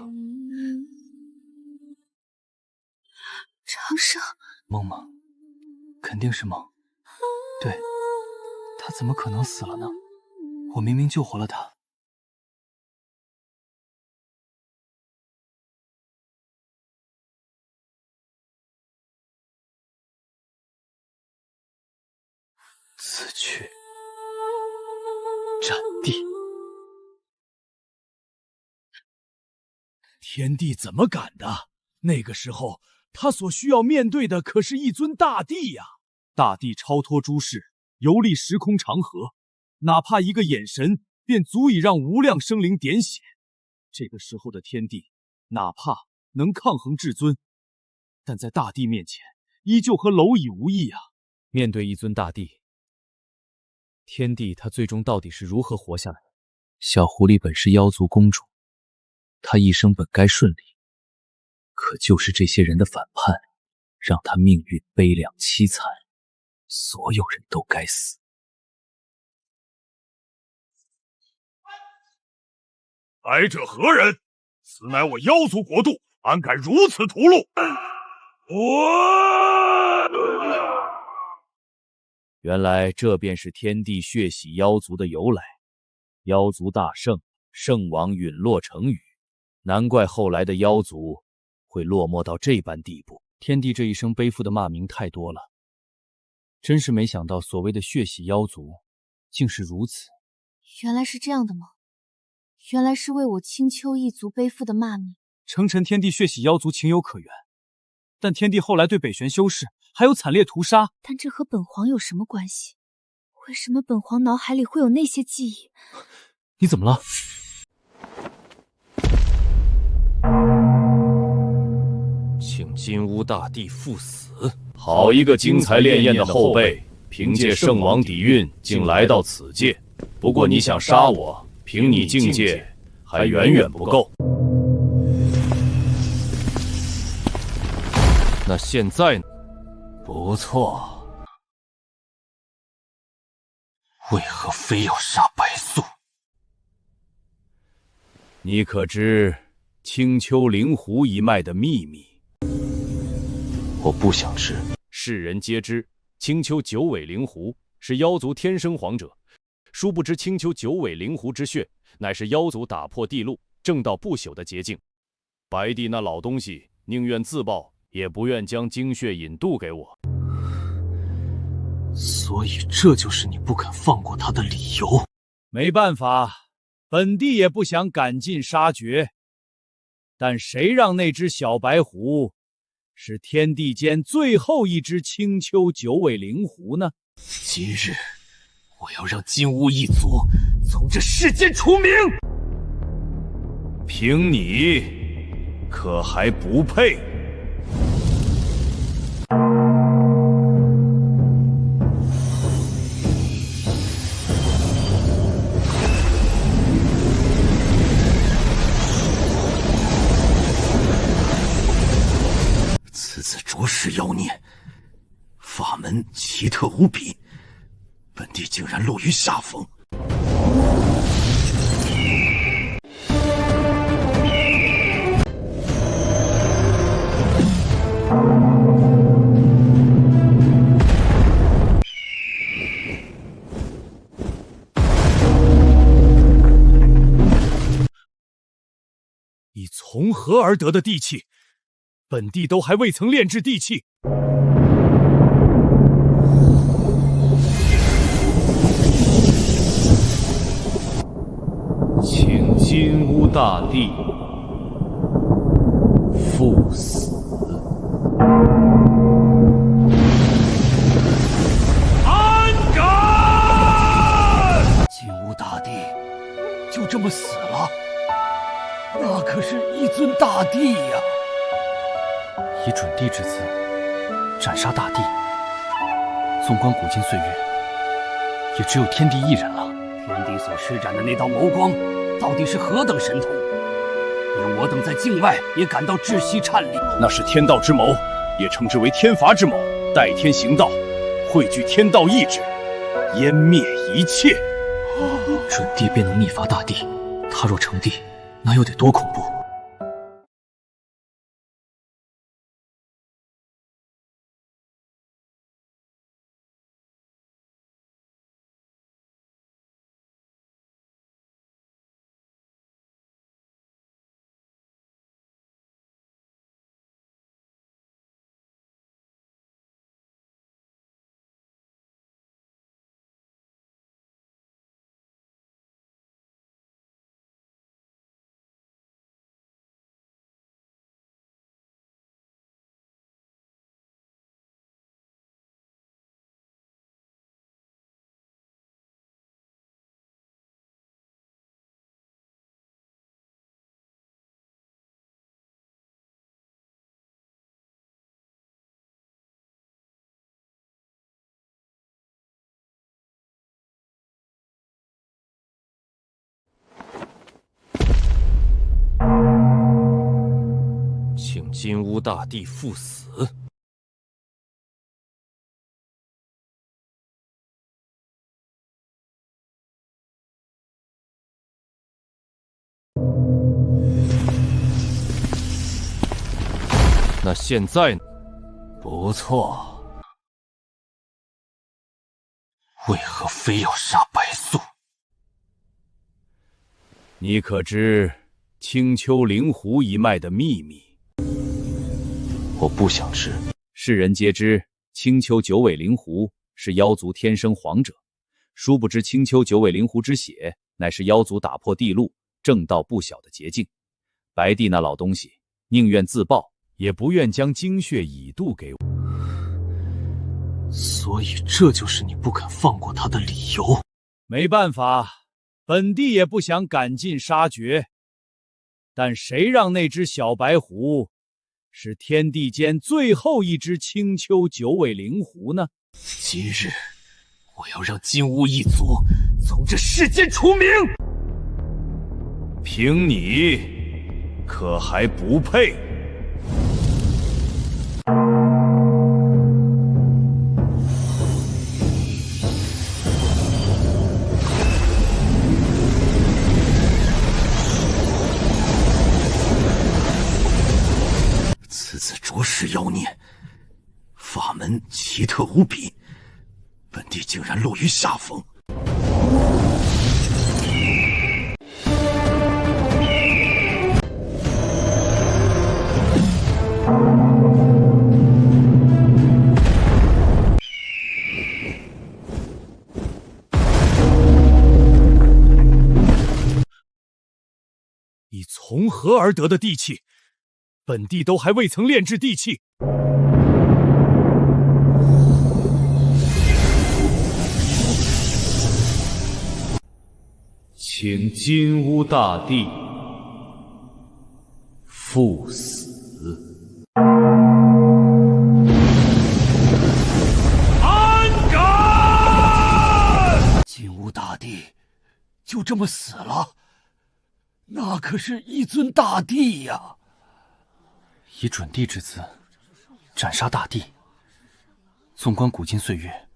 长生，梦吗？肯定是梦。对，他怎么可能死了呢？我明明救活了他。此去斩地。天帝怎么敢的？那个时候，他所需要面对的可是一尊大帝呀！大帝超脱诸世，游历时空长河，哪怕一个眼神，便足以让无量生灵点血。这个时候的天帝，哪怕能抗衡至尊，但在大帝面前，依旧和蝼蚁无异啊！面对一尊大帝，天帝他最终到底是如何活下来的？小狐狸本是妖族公主，她一生本该顺利，可就是这些人的反叛，让她命运悲凉凄惨，所有人都该死。来者何人？此乃我妖族国度，安敢如此屠戮？原来这便是天帝血洗妖族的由来。妖族大胜，圣王陨落成雨，难怪后来的妖族会落寞到这般地步。天帝这一生背负的骂名太多了，真是没想到所谓的血洗妖族竟是如此。原来是这样的吗？原来是为我青丘一族背负的骂名。诚臣天帝血洗妖族情有可原，但天帝后来对北玄修士还有惨烈屠杀，但这和本皇有什么关系？为什么本皇脑海里会有那些记忆？你怎么了？请金乌大帝赴死！好一个精彩烈焰的后辈，凭借圣王底蕴竟来到此界。不过你想杀我，凭你境界还远远不够。那现在呢？不错。为何非要杀白素？你可知青丘灵狐一脉的秘密？我不想知。世人皆知，青丘九尾灵狐是妖族天生皇者。殊不知青丘九尾灵狐之血，乃是妖族打破地路、正道不朽的捷径。白帝那老东西宁愿自爆，也不愿将精血引渡给我。所以这就是你不肯放过他的理由。没办法，本帝也不想赶尽杀绝，但谁让那只小白狐是天地间最后一只青丘九尾灵狐呢？今日我要让金乌一族从这世间除名。凭你，可还不配？此次着实妖孽，法门奇特无比，本帝竟然落于下风。你从何而得的地气？本帝都还未曾炼制地气。请金乌大帝赴死。安敢！金乌大帝就这么死了？那可是一尊大帝呀！以准帝之姿斩杀大帝，纵观古今岁月，也只有天帝一人了。天帝所施展的那道眸光，到底是何等神通？连我等在境外也感到窒息颤栗。那是天道之谋，也称之为天罚之谋。代天行道，汇聚天道意志，湮灭一切。准帝便能逆伐大帝，他若成帝，那又得多恐怖！请金乌大帝赴死。那现在呢？不错，为何非要杀白素？你可知青丘灵狐一脉的秘密？我不想知。世人皆知青丘九尾灵狐是妖族天生皇者，殊不知青丘九尾灵狐之血乃是妖族打破地路、正道不小的捷径。白帝那老东西宁愿自爆，也不愿将精血以渡给我。所以这就是你不肯放过他的理由。没办法，本帝也不想赶尽杀绝，但谁让那只小白狐是天地间最后一只青丘九尾灵狐呢？今日我要让金乌一族从这世间除名。凭你，可还不配？此子着实妖孽，法门奇特无比，本帝竟然落于下风。你从何而得的地气？本帝都还未曾炼制地气。请金乌大帝赴死。安敢！金乌大帝就这么死了？那可是一尊大帝呀！以准帝之姿斩杀大帝，纵观古今岁月，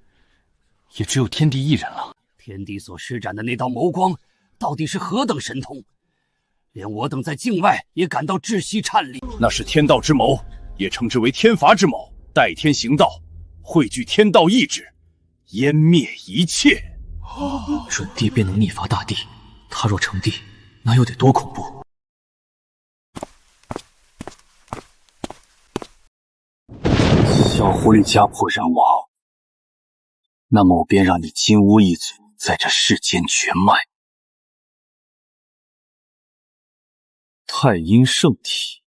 也只有天帝一人了。天帝所施展的那道眸光，到底是何等神通？连我等在境外也感到窒息颤栗。那是天道之谋，也称之为天罚之谋。代天行道，汇聚天道意志，湮灭一切。准帝便能逆伐大帝，他若成帝，那又得多恐怖！小狐狸家破人亡，那么我便让你金乌一族在这世间绝脉。太阴圣体，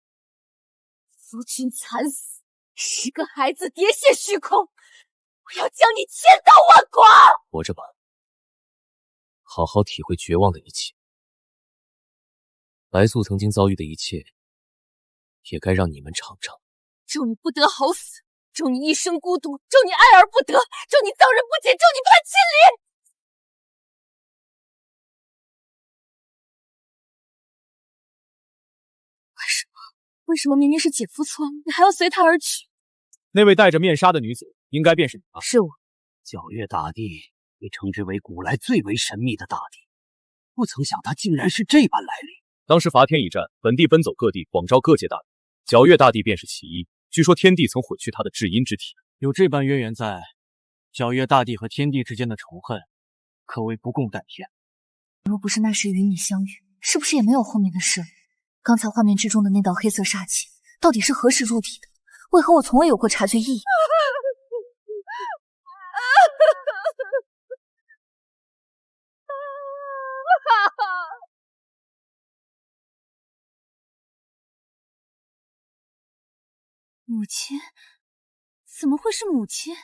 夫君惨死，是个孩子跌陷虚空，我要将你千刀万剐！活着吧，好好体会绝望的一切。白素曾经遭遇的一切，也该让你们尝尝。咒你不得好死，咒你一生孤独，咒你爱而不得，咒你遭人不浅，咒你叛亲离！为什么明明是姐夫错了，你还要随他而去？那位戴着面纱的女子，应该便是你吧？是我。皎月大帝被称之为古来最为神秘的大帝，不曾想他竟然是这般来历。当时伐天一战，本地奔走各地，广招各界大帝，皎月大帝便是其一。据说天帝曾毁去他的至阴之体。有这般渊源在，皎月大帝和天帝之间的仇恨，可谓不共戴天。若不是那时与你相遇，是不是也没有后面的事？刚才画面之中的那道黑色煞气，到底是何时入体的？为何我从未有过察觉意义？母亲？怎么会是母亲？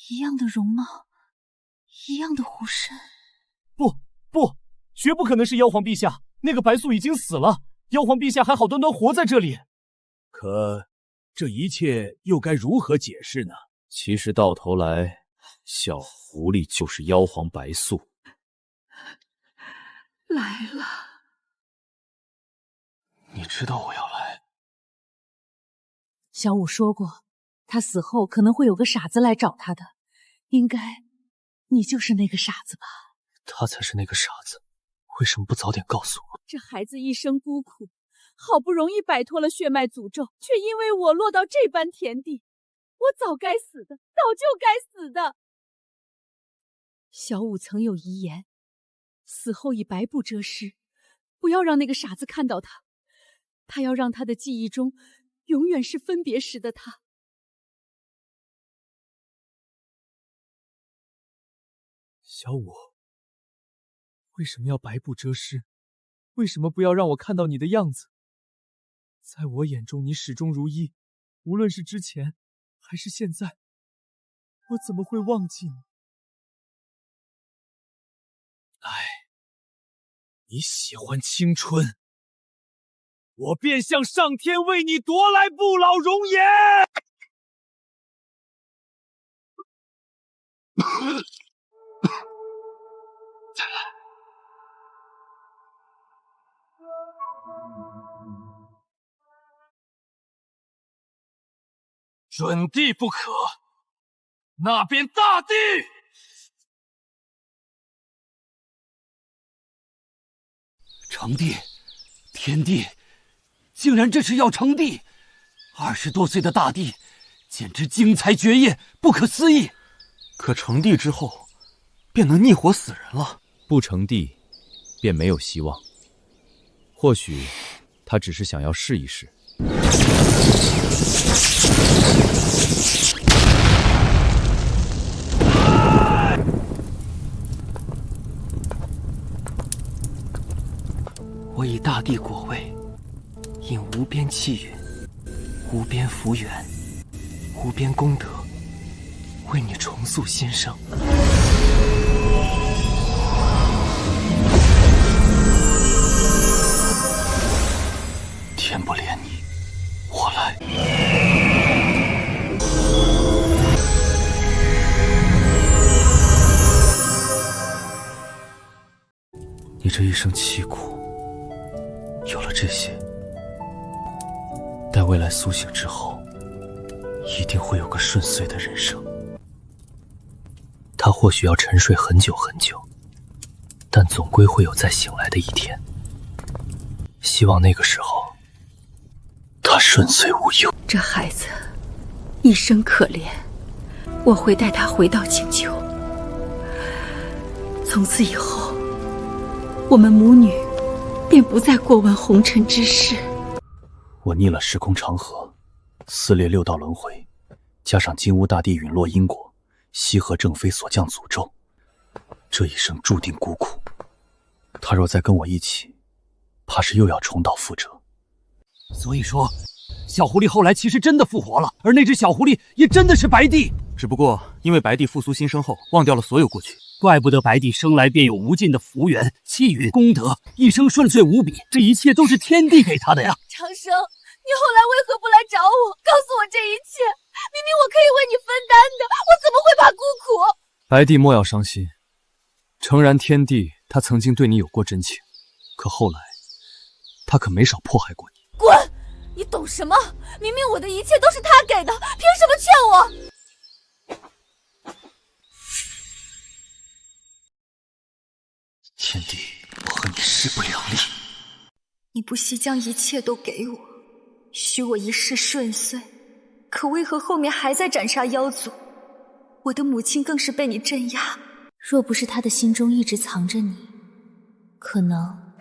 一样的容貌，一样的弧身。不，绝不可能是妖皇陛下。那个白素已经死了，妖皇陛下还好端端活在这里。可这一切又该如何解释呢？其实到头来，小狐狸就是妖皇白素。来了。你知道我要来。小五说过，他死后可能会有个傻子来找他的，应该你就是那个傻子吧？他才是那个傻子，为什么不早点告诉我？这孩子一生孤苦，好不容易摆脱了血脉诅咒，却因为我落到这般田地，我早该死的，早就该死的。小五曾有遗言，死后以白布遮尸，不要让那个傻子看到他，他要让他的记忆中永远是分别时的他。小五，为什么要白布遮尸？为什么不要让我看到你的样子？在我眼中，你始终如一，无论是之前还是现在，我怎么会忘记你？你喜欢青春，我便向上天为你夺来不老容颜。再来。准帝不可，那边大帝。成帝，天帝，竟然这是要成帝！20多岁的大帝，简直惊才绝艳，不可思议。可成帝之后，便能逆火死人了。不成帝，便没有希望。或许，他只是想要试一试。我以大帝果位，引无边气运、无边福缘、无边功德，为你重塑新生。天不怜你，我来。你这一生凄苦。有了这些，待未来苏醒之后，一定会有个顺遂的人生。他或许要沉睡很久很久，但总归会有再醒来的一天。希望那个时候，他顺遂无忧。这孩子一生可怜，我会带他回到青丘。从此以后，我们母女便不再过问红尘之事。我逆了时空长河，撕裂6道轮回，加上金乌大帝陨落因果，西河正妃所降诅咒，这一生注定孤苦。他若再跟我一起，怕是又要重蹈覆辙。所以说，小狐狸后来其实真的复活了，而那只小狐狸也真的是白帝。只不过因为白帝复苏新生后，忘掉了所有过去。怪不得白帝生来便有无尽的福缘、气运、功德，一生顺遂无比。这一切都是天帝给他的呀！长生，你后来为何不来找我，告诉我这一切？明明我可以为你分担的，我怎么会怕孤苦？白帝莫要伤心，诚然天帝他曾经对你有过真情，可后来他可没少迫害过你。滚！你懂什么？明明我的一切都是他给的，凭什么劝我？天帝，我和你势不两立。你不惜将一切都给我，许我一世顺遂，可为何后面还在斩杀妖族？我的母亲更是被你镇压。若不是他的心中一直藏着你，可能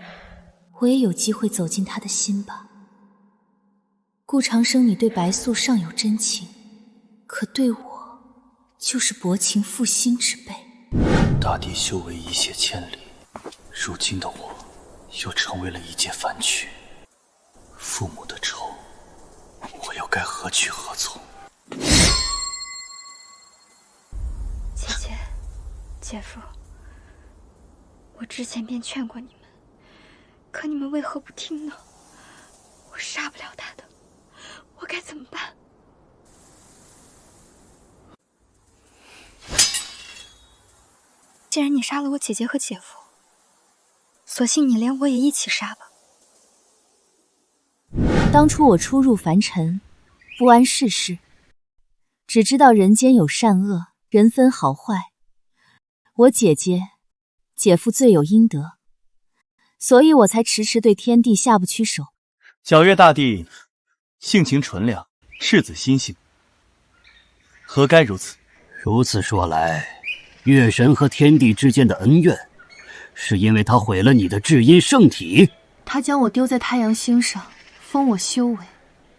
我也有机会走进他的心吧。顾长生，你对白素尚有真情，可对我就是薄情负心之辈。大地修为一泻千里，如今的我又成为了一介凡躯。父母的仇，我又该何去何从？姐姐，姐夫，我之前便劝过你们，可你们为何不听呢？我杀不了他的，我该怎么办？既然你杀了我姐姐和姐夫，索性你连我也一起杀吧。当初我初入凡尘，不谙世事，只知道人间有善恶，人分好坏。我姐姐、姐夫罪有应得，所以我才迟迟对天帝下不去手。皎月大帝性情纯良，赤子心性，何该如此？如此说来，月神和天帝之间的恩怨，是因为他毁了你的至阴圣体。他将我丢在太阳星上，封我修为，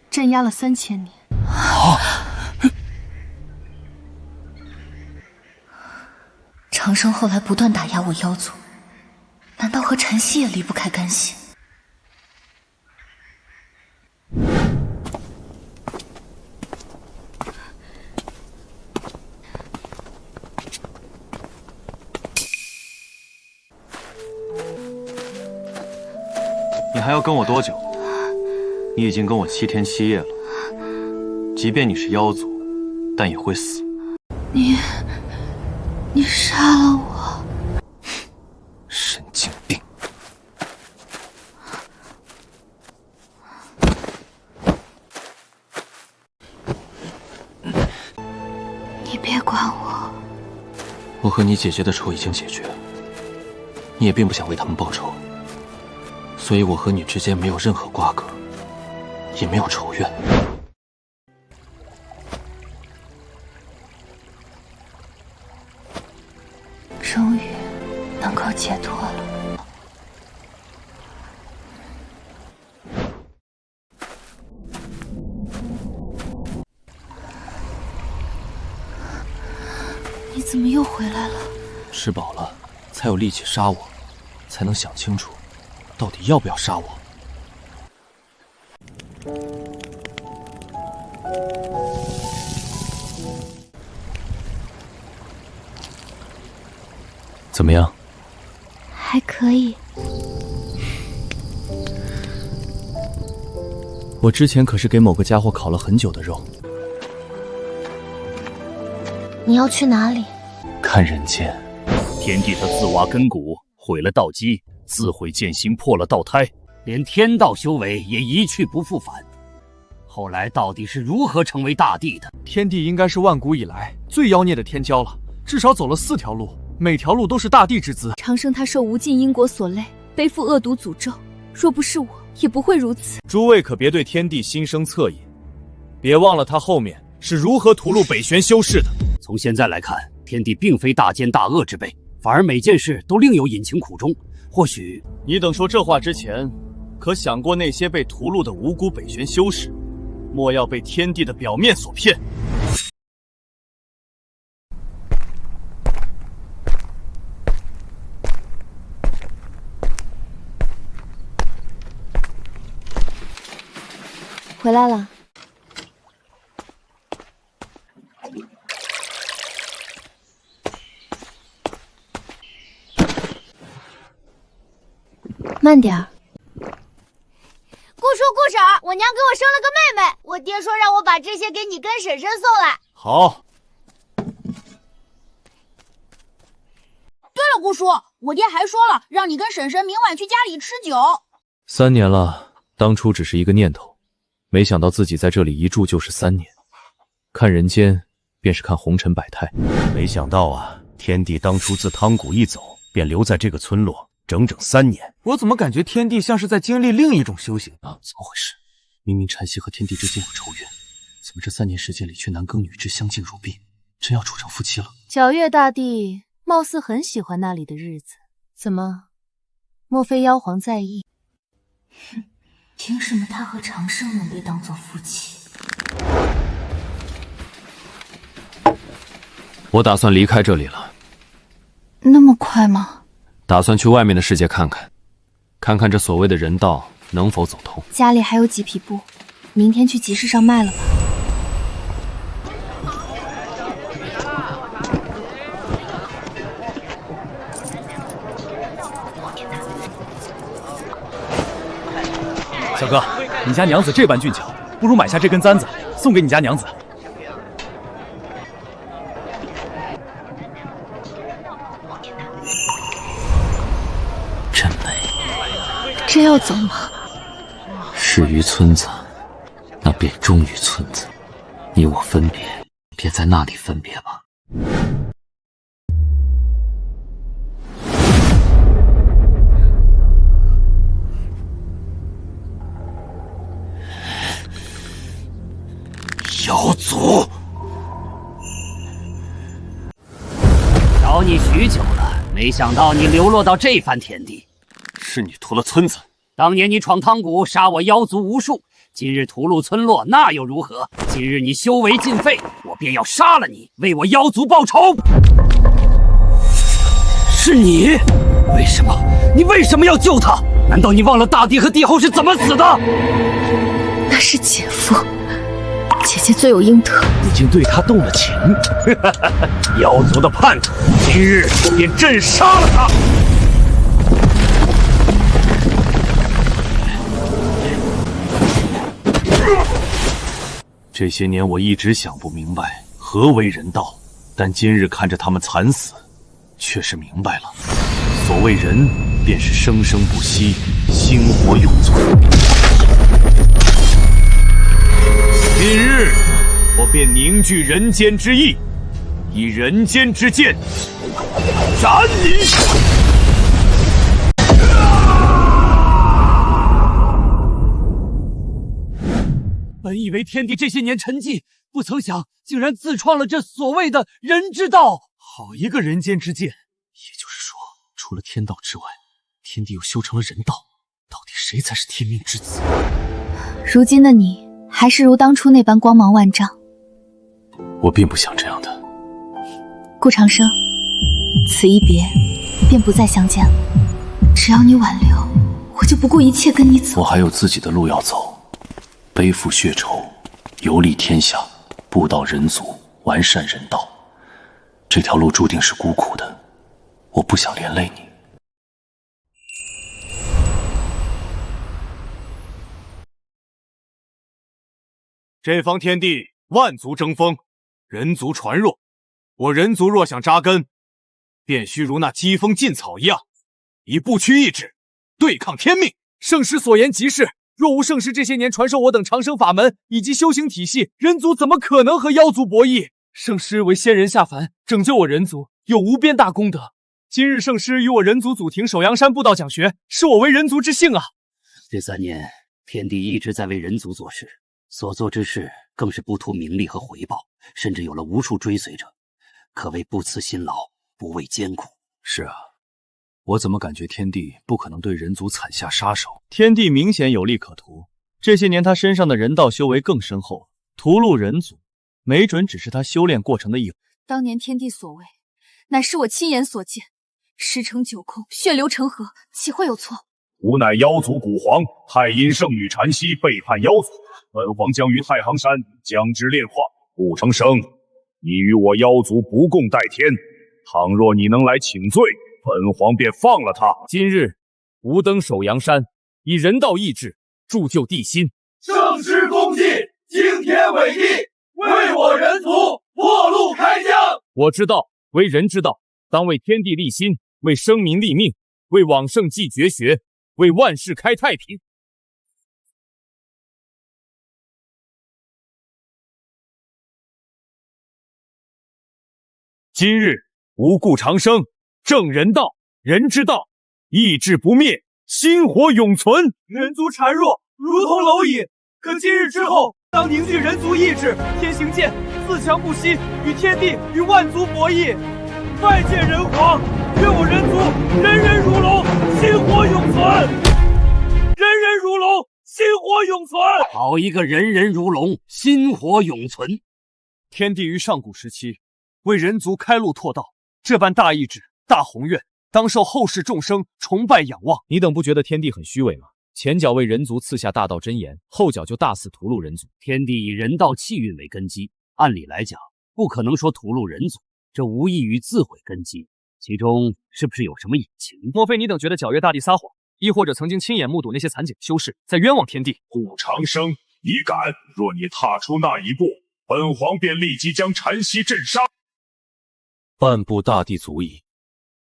镇压了3000年。长生后来不断打压我妖族，难道和晨曦也离不开干系？你还要跟我多久？你已经跟我7天7夜了。即便你是妖族，但也会死。你杀了我！神经病！你别管我。我和你姐姐的仇已经解决，你也并不想为他们报仇，所以我和你之间没有任何瓜葛，也没有仇怨。终于能够解脱了。你怎么又回来了？吃饱了，才有力气杀我，才能想清楚，到底要不要杀我。怎么样？还可以。我之前可是给某个家伙烤了很久的肉。你要去哪里？看人间。天帝他自挖根骨，毁了道基，自毁剑心，破了道胎，连天道修为也一去不复返。后来到底是如何成为大帝的？天帝应该是万古以来最妖孽的天骄了，至少走了4条路，每条路都是大帝之资。长生他受无尽因果所累，背负恶毒诅咒，若不是我，也不会如此。诸位可别对天帝心生恻隐，别忘了他后面是如何屠戮北玄修士的。从现在来看，天帝并非大奸大恶之辈，反而每件事都另有隐情苦衷。或许你等说这话之前，可想过那些被屠戮的无辜北玄修士，莫要被天帝的表面所骗。回来了。慢点儿。姑叔姑婶儿，我娘给我生了个妹妹，我爹说让我把这些给你跟婶婶送来。好。对了，姑叔，我爹还说了，让你跟婶婶明晚去家里吃酒。 3年了，当初只是一个念头，没想到自己在这里一住就是3年，看人间便是看红尘百态。没想到啊，天帝当初自汤谷一走，便留在这个村落整整3年。我怎么感觉天帝像是在经历另一种修行啊？怎么回事？明明禅曦和天帝之间有仇怨，怎么这3年时间里却男耕女织，相敬如宾，真要处成夫妻了？皎月大帝貌似很喜欢那里的日子，怎么？莫非妖皇在意？哼，凭什么他和长生能被当作夫妻？我打算离开这里了。那么快吗？打算去外面的世界看看，看看这所谓的人道能否走通。家里还有几匹布，明天去集市上卖了吧。小哥，你家娘子这般俊俏，不如买下这根簪子送给你家娘子。真美。真要走吗？始于村子，那便终于村子。你我分别，便在那里分别吧。妖族，找你许久了，没想到你流落到这番田地。是你屠了村子。当年你闯汤谷，杀我妖族无数，今日屠戮村落，那又如何？今日你修为尽废，我便要杀了你，为我妖族报仇。是你？为什么？你为什么要救他？难道你忘了大帝和帝后是怎么死的？那是姐夫。姐姐罪有应得，已经对他动了情。妖族的叛徒，今日便朕杀了他。这些年我一直想不明白何为人道，但今日看着他们惨死，却是明白了。所谓人，便是生生不息，薪火永存。今日，我便凝聚人间之意，以人间之剑斩你！本以为天帝这些年沉寂，不曾想竟然自创了这所谓的人之道。好一个人间之剑！也就是说，除了天道之外，天帝又修成了人道。到底谁才是天命之子？如今的你，还是如当初那般光芒万丈。我并不想这样的。顾长生，此一别，便不再相见了。只要你挽留，我就不顾一切跟你走。我还有自己的路要走，背负血仇，游历天下，布道人族，完善人道。这条路注定是孤苦的，我不想连累你。这方天地万族争锋，人族传弱。我人族若想扎根，便须如那疾风劲草一样，以不屈意志对抗天命。圣师所言极是，若无圣师这些年传授我等长生法门以及修行体系，人族怎么可能和妖族博弈？圣师为仙人下凡，拯救我人族，有无边大功德。今日圣师与我人族祖庭首阳山布道讲学，是我为人族之幸啊！这3年，天帝一直在为人族做事，所做之事更是不图名利和回报，甚至有了无数追随者，可谓不辞辛劳，不畏艰苦。是啊，我怎么感觉天帝不可能对人族惨下杀手？天帝明显有利可图，这些年他身上的人道修为更深厚，屠戮人族，没准只是他修炼过程的一环。当年天帝所为，乃是我亲眼所见，10成9空，血流成河，岂会有错？吾乃妖族古皇太阴圣女禅曦背叛妖族，本皇将于太行山将之炼化。顾长生，你与我妖族不共戴天，倘若你能来请罪，本皇便放了他。今日吾登首阳山，以人道意志铸就地心。圣师功绩，惊天伟地，为我人族破路开疆。我知道，为人之道，当为天地立心，为生民立命，为往圣继绝学，为万世开太平。今日无故长生，正人道，人之道，意志不灭，心火永存。人族孱弱，如同蝼蚁，可今日之后，当凝聚人族意志，天行健，自强不息，与天地与万族博弈。拜见人皇，愿我人族人人如龙，心火永存。人人如龙，心火永存。好一个人人如龙，心火永存！天帝于上古时期为人族开路拓道，这般大意志、大宏愿，当受后世众生崇拜仰望。你等不觉得天帝很虚伪吗？前脚为人族赐下大道真言，后脚就大肆屠戮人族。天帝以人道气运为根基，按理来讲，不可能说屠戮人族，这无异于自毁根基。其中是不是有什么隐情？莫非你等觉得皎月大帝撒谎，亦或者曾经亲眼目睹那些残景修士在冤枉天帝？顾长生，你敢！若你踏出那一步，本皇便立即将禅息镇杀。半步大地足矣，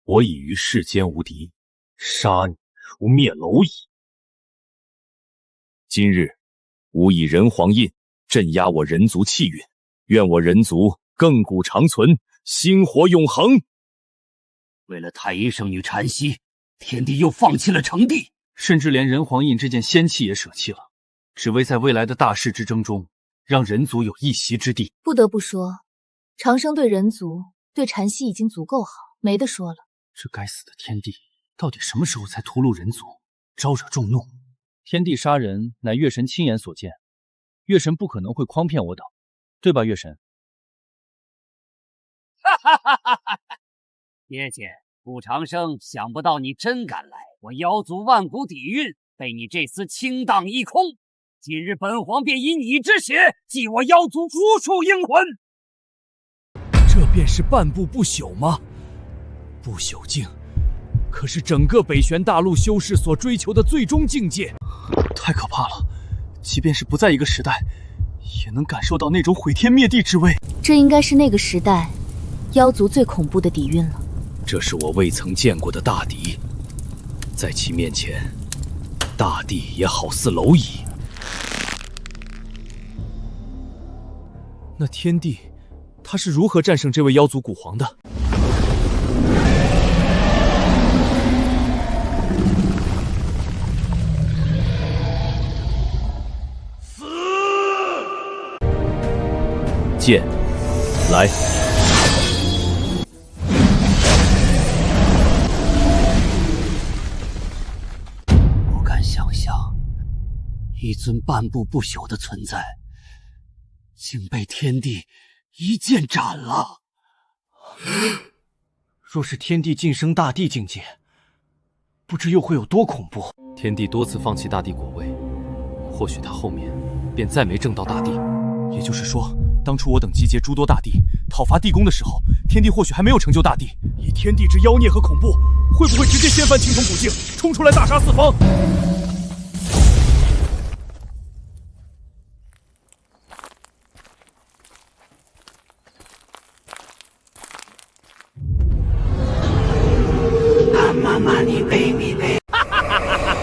我已于世间无敌，杀你如灭蝼蚁。今日吾以人皇印镇压我人族气运，愿我人族亘古长存，薪火永恒。为了太医圣女禅息，天帝又放弃了成帝，甚至连人皇印这件仙器也舍弃了，只为在未来的大势之争中，让人族有一席之地。不得不说，长生对人族、对禅息已经足够好，没得说了。这该死的天帝，到底什么时候才屠戮人族，招惹众怒？天帝杀人乃月神亲眼所见，月神不可能会诓骗我等，对吧，月神？爹姐，顾长生，想不到你真敢来！我妖族万古底蕴被你这厮倾荡一空，今日本皇便以你之血祭我妖族无数英魂。这便是半步不朽吗？不朽境，可是整个北玄大陆修士所追求的最终境界。太可怕了，即便是不在一个时代，也能感受到那种毁天灭地之威。这应该是那个时代妖族最恐怖的底蕴了。这是我未曾见过的大敌，在其面前，大地也好似蝼蚁。那天帝，他是如何战胜这位妖族古皇的？剑，来！不敢想象，一尊半步不朽的存在，竟被天帝一剑斩了。若是天帝晋升大帝境界，不知又会有多恐怖。天帝多次放弃大帝果位，或许他后面便再没证到大帝。也就是说，当初我等集结诸多大帝讨伐地宫的时候，天帝或许还没有成就大帝。以天帝之妖孽和恐怖，会不会直接掀翻青铜古境，冲出来大杀四方？妈妈，你卑鄙！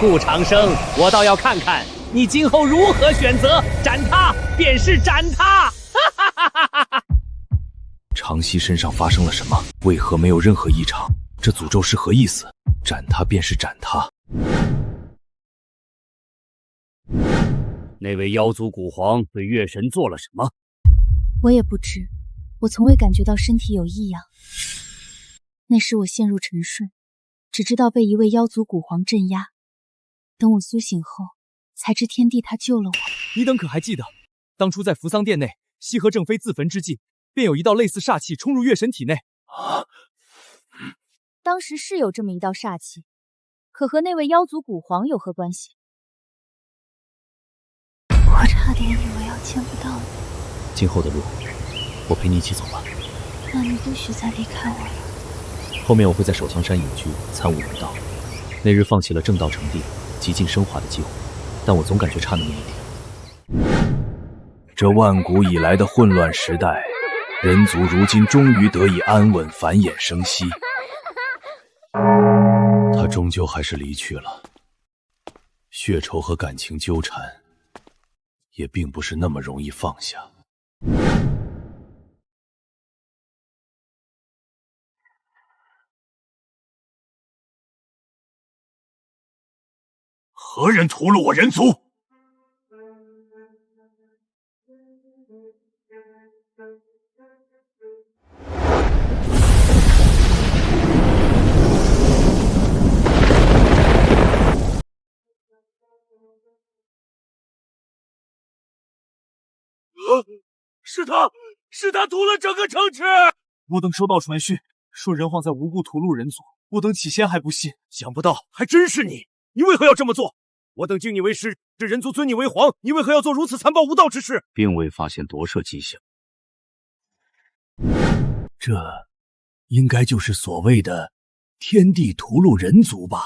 顾长生，我倒要看看你今后如何选择，斩他便是斩他！长息身上发生了什么？为何没有任何异常？这诅咒是何意思？斩他便是斩他。那位妖族古皇对月神做了什么？我也不知，我从未感觉到身体有异样。那时我陷入沉睡，只知道被一位妖族古皇镇压。等我苏醒后，才知天帝他救了我。你等可还记得，当初在扶桑殿内，羲和正妃自焚之际，便有一道类似煞气冲入月神体内。当时是有这么一道煞气，可和那位妖族古皇有何关系？我差点以为要见不到你。今后的路，我陪你一起走吧。那你不许再离开我了。后面我会在守藏山隐居，参悟人道。那日放弃了正道成帝、极尽升华的机会，但我总感觉差那么一点。这万古以来的混乱时代，人族如今终于得以安稳繁衍生息。他终究还是离去了，血仇和感情纠缠，也并不是那么容易放下。何人屠戮我人族？是他屠了整个城池！我等收到传讯，说人皇在无故屠戮人族，我等起先还不信，想不到还真是你！你为何要这么做？我等敬你为师，这人族尊你为皇，你为何要做如此残暴无道之事？并未发现夺舍迹象。这应该就是所谓的天地屠戮人族吧？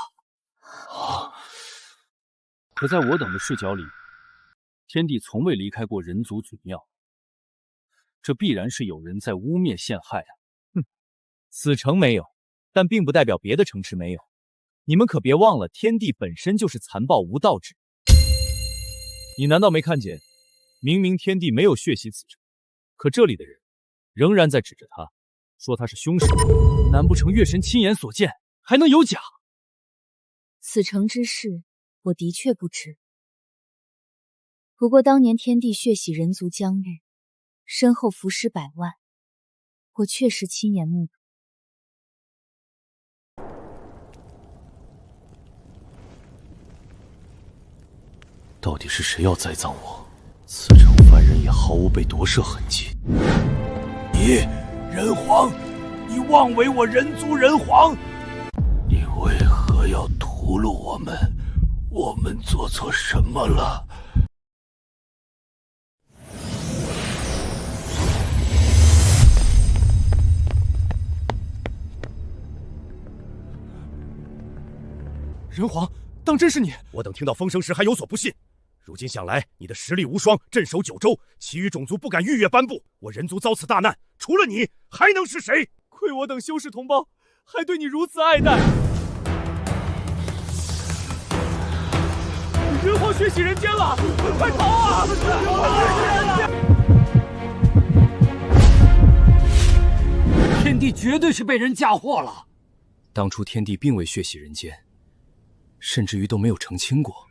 可在我等的视角里，天帝从未离开过人族祖庙，这必然是有人在污蔑陷害啊！哼，此城没有，但并不代表别的城池没有。你们可别忘了，天帝本身就是残暴无道之。你难道没看见？明明天帝没有血洗此城，可这里的人仍然在指着他，说他是凶手。难不成月神亲眼所见，还能有假？此城之事，我的确不知。不过当年天帝血洗人族疆域，身后伏尸百万，我确实亲眼目睹。到底是谁要栽赃我？此城凡人也毫无被夺舍痕迹。你人皇，你妄为我人族人皇！你为何要屠戮我们？我们做错什么了？人皇，当真是你！我等听到风声时还有所不信，如今想来，你的实力无双，镇守九州，其余种族不敢逾越颁布。我人族遭此大难，除了你，还能是谁？亏我等修士同胞，还对你如此爱戴。人皇血洗人间了，快逃啊！人皇血洗人间！天帝绝对是被人嫁祸了。当初天帝并未血洗人间，甚至于都没有澄清过。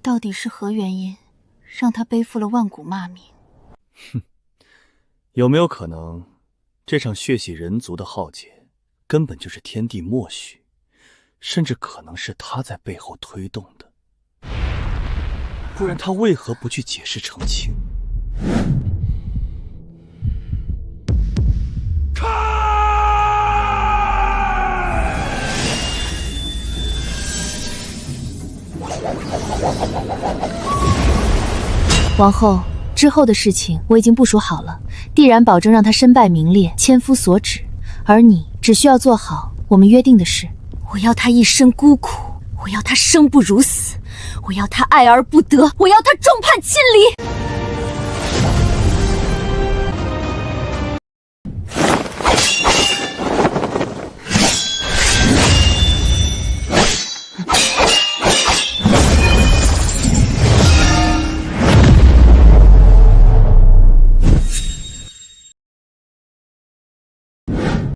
到底是何原因，让他背负了万古骂名？哼，有没有可能，这场血洗人族的浩劫，根本就是天帝默许，甚至可能是他在背后推动的？不然他为何不去解释澄清？王后，之后的事情我已经部署好了，必然保证让他身败名裂，千夫所指。而你只需要做好我们约定的事。我要他一生孤苦，我要他生不如死，我要他爱而不得，我要他众叛亲离。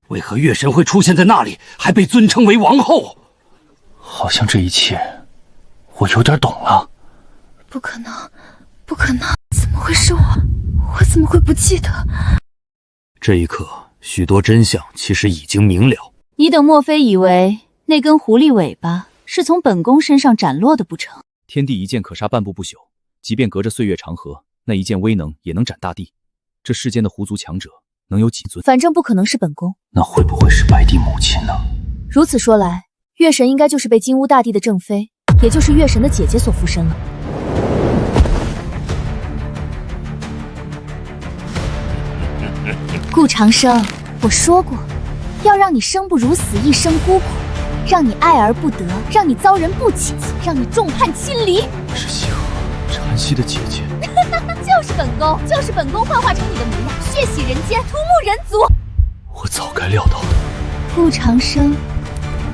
为何月神会出现在那里，还被尊称为王后？好像这一切，我有点懂了。不可能，不可能！怎么会是我？我怎么会不记得？这一刻，许多真相其实已经明了。你等莫非以为那根狐狸尾巴是从本宫身上斩落的不成？天地一剑可杀半步不朽，即便隔着岁月长河，那一剑威能也能斩大地。这世间的狐族强者能有几尊？反正不可能是本宫。那会不会是白帝母亲呢？如此说来，月神应该就是被金乌大帝的正妃，也就是月神的姐姐所附身了。顾长生，我说过，要让你生不如死，一生孤苦，让你爱而不得，让你遭人不起，让你众叛亲离。是星河禅曦的姐姐。就是本宫，就是本宫幻化成你的模样，血洗人间，屠戮人族。我早该料到。顾长生，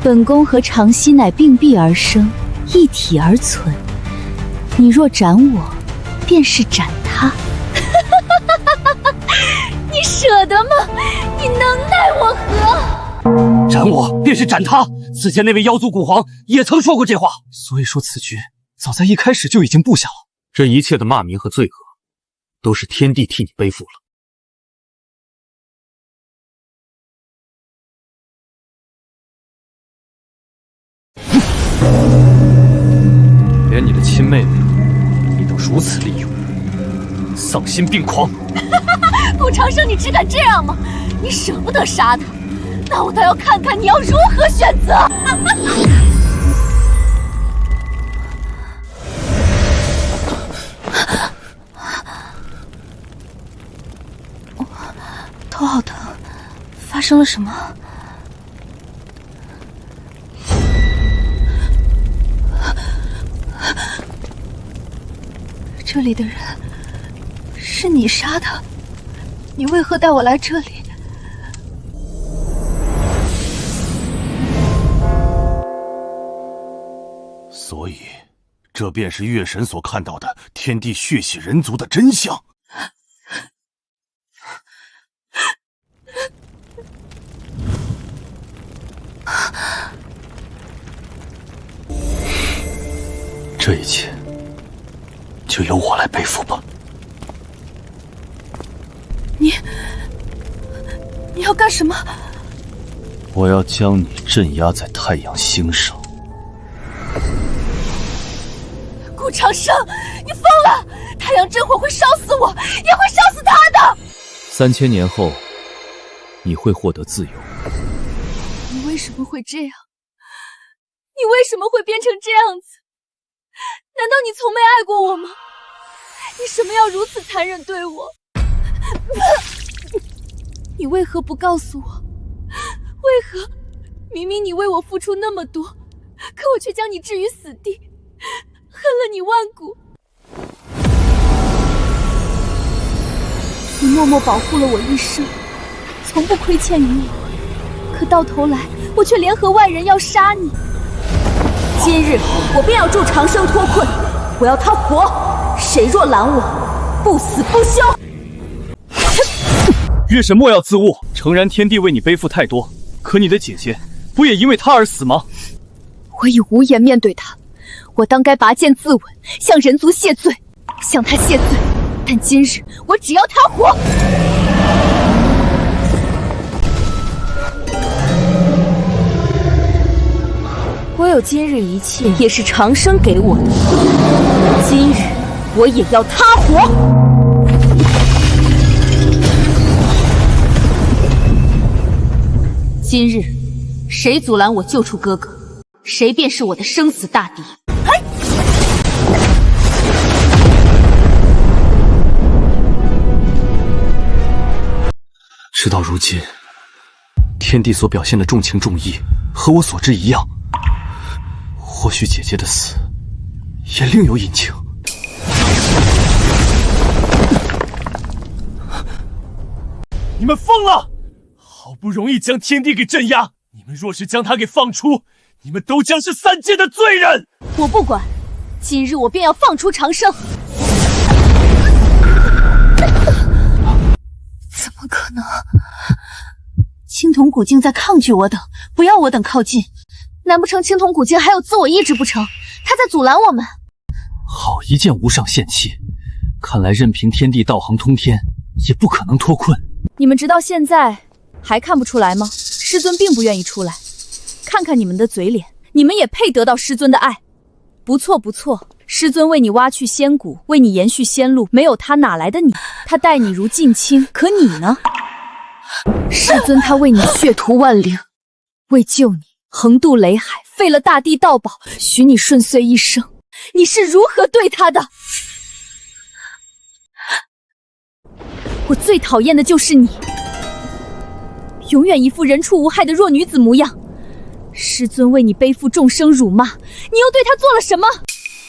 本宫和长曦乃并臂而生，一体而存。你若斩我，便是斩他。你舍得吗？你能奈我何？斩我便是斩他。此前那位妖族古皇也曾说过这话。所以说此局早在一开始就已经布下了。这一切的骂名和罪恶，都是天帝替你背负了。连你的亲妹妹，你都如此利用，丧心病狂！顾长生，你只敢这样吗？你舍不得杀他，那我倒要看看你要如何选择。头好疼，发生了什么？这里的人是你杀的，你为何带我来这里？所以，这便是月神所看到的天地血洗人族的真相。这一切就由我来背负吧。你要干什么？我要将你镇压在太阳星上。顾长生，你疯了！太阳真火会烧死我，也会烧死他的。3000年后，你会获得自由。你为什么会这样？你为什么会变成这样子？难道你从没爱过我吗？你什么要如此残忍对我？你为何不告诉我？为何明明你为我付出那么多，可我却将你置于死地，恨了你万古？你默默保护了我一生，从不亏欠于我，可到头来我却联合外人要杀你。今日我便要助长生脱困，我要他活，谁若拦我，不死不休！月神莫要自误，诚然天帝为你背负太多，可你的姐姐不也因为他而死吗？我已无颜面对他，我当该拔剑自刎，向人族谢罪，向他谢罪。但今日我只要他活。我有今日一切，也是长生给我的。今日我也要他活。今日谁阻拦我救出哥哥，谁便是我的生死大敌。事到如今，天帝所表现的重情重义，和我所知一样。或许姐姐的死也另有隐情。你们疯了！好不容易将天帝给镇压，你们若是将他给放出，你们都将是3界的罪人！我不管，今日我便要放出长生。怎么可能？青铜古镜在抗拒我等，不要我等靠近。难不成青铜古镜还有自我意志不成？他在阻拦我们。好一件无上仙气！看来任凭天地道行通天，也不可能脱困。你们直到现在还看不出来吗？师尊并不愿意出来。看看你们的嘴脸，你们也配得到师尊的爱。不错不错，师尊为你挖去仙骨，为你延续仙路，没有他哪来的你？他待你如近亲，可你呢？师尊他为你血屠万灵，为救你横渡雷海，废了大地道宝，许你顺遂一生，你是如何对他的？我最讨厌的就是你，永远一副人畜无害的弱女子模样。师尊为你背负众生辱骂，你又对他做了什么？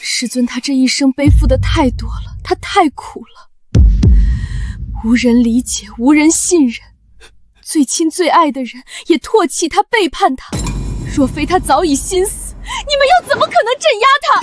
师尊他这一生背负的太多了，他太苦了，无人理解，无人信任，最亲最爱的人也唾弃他，背叛他。若非他早已心死，你们又怎么可能镇压他？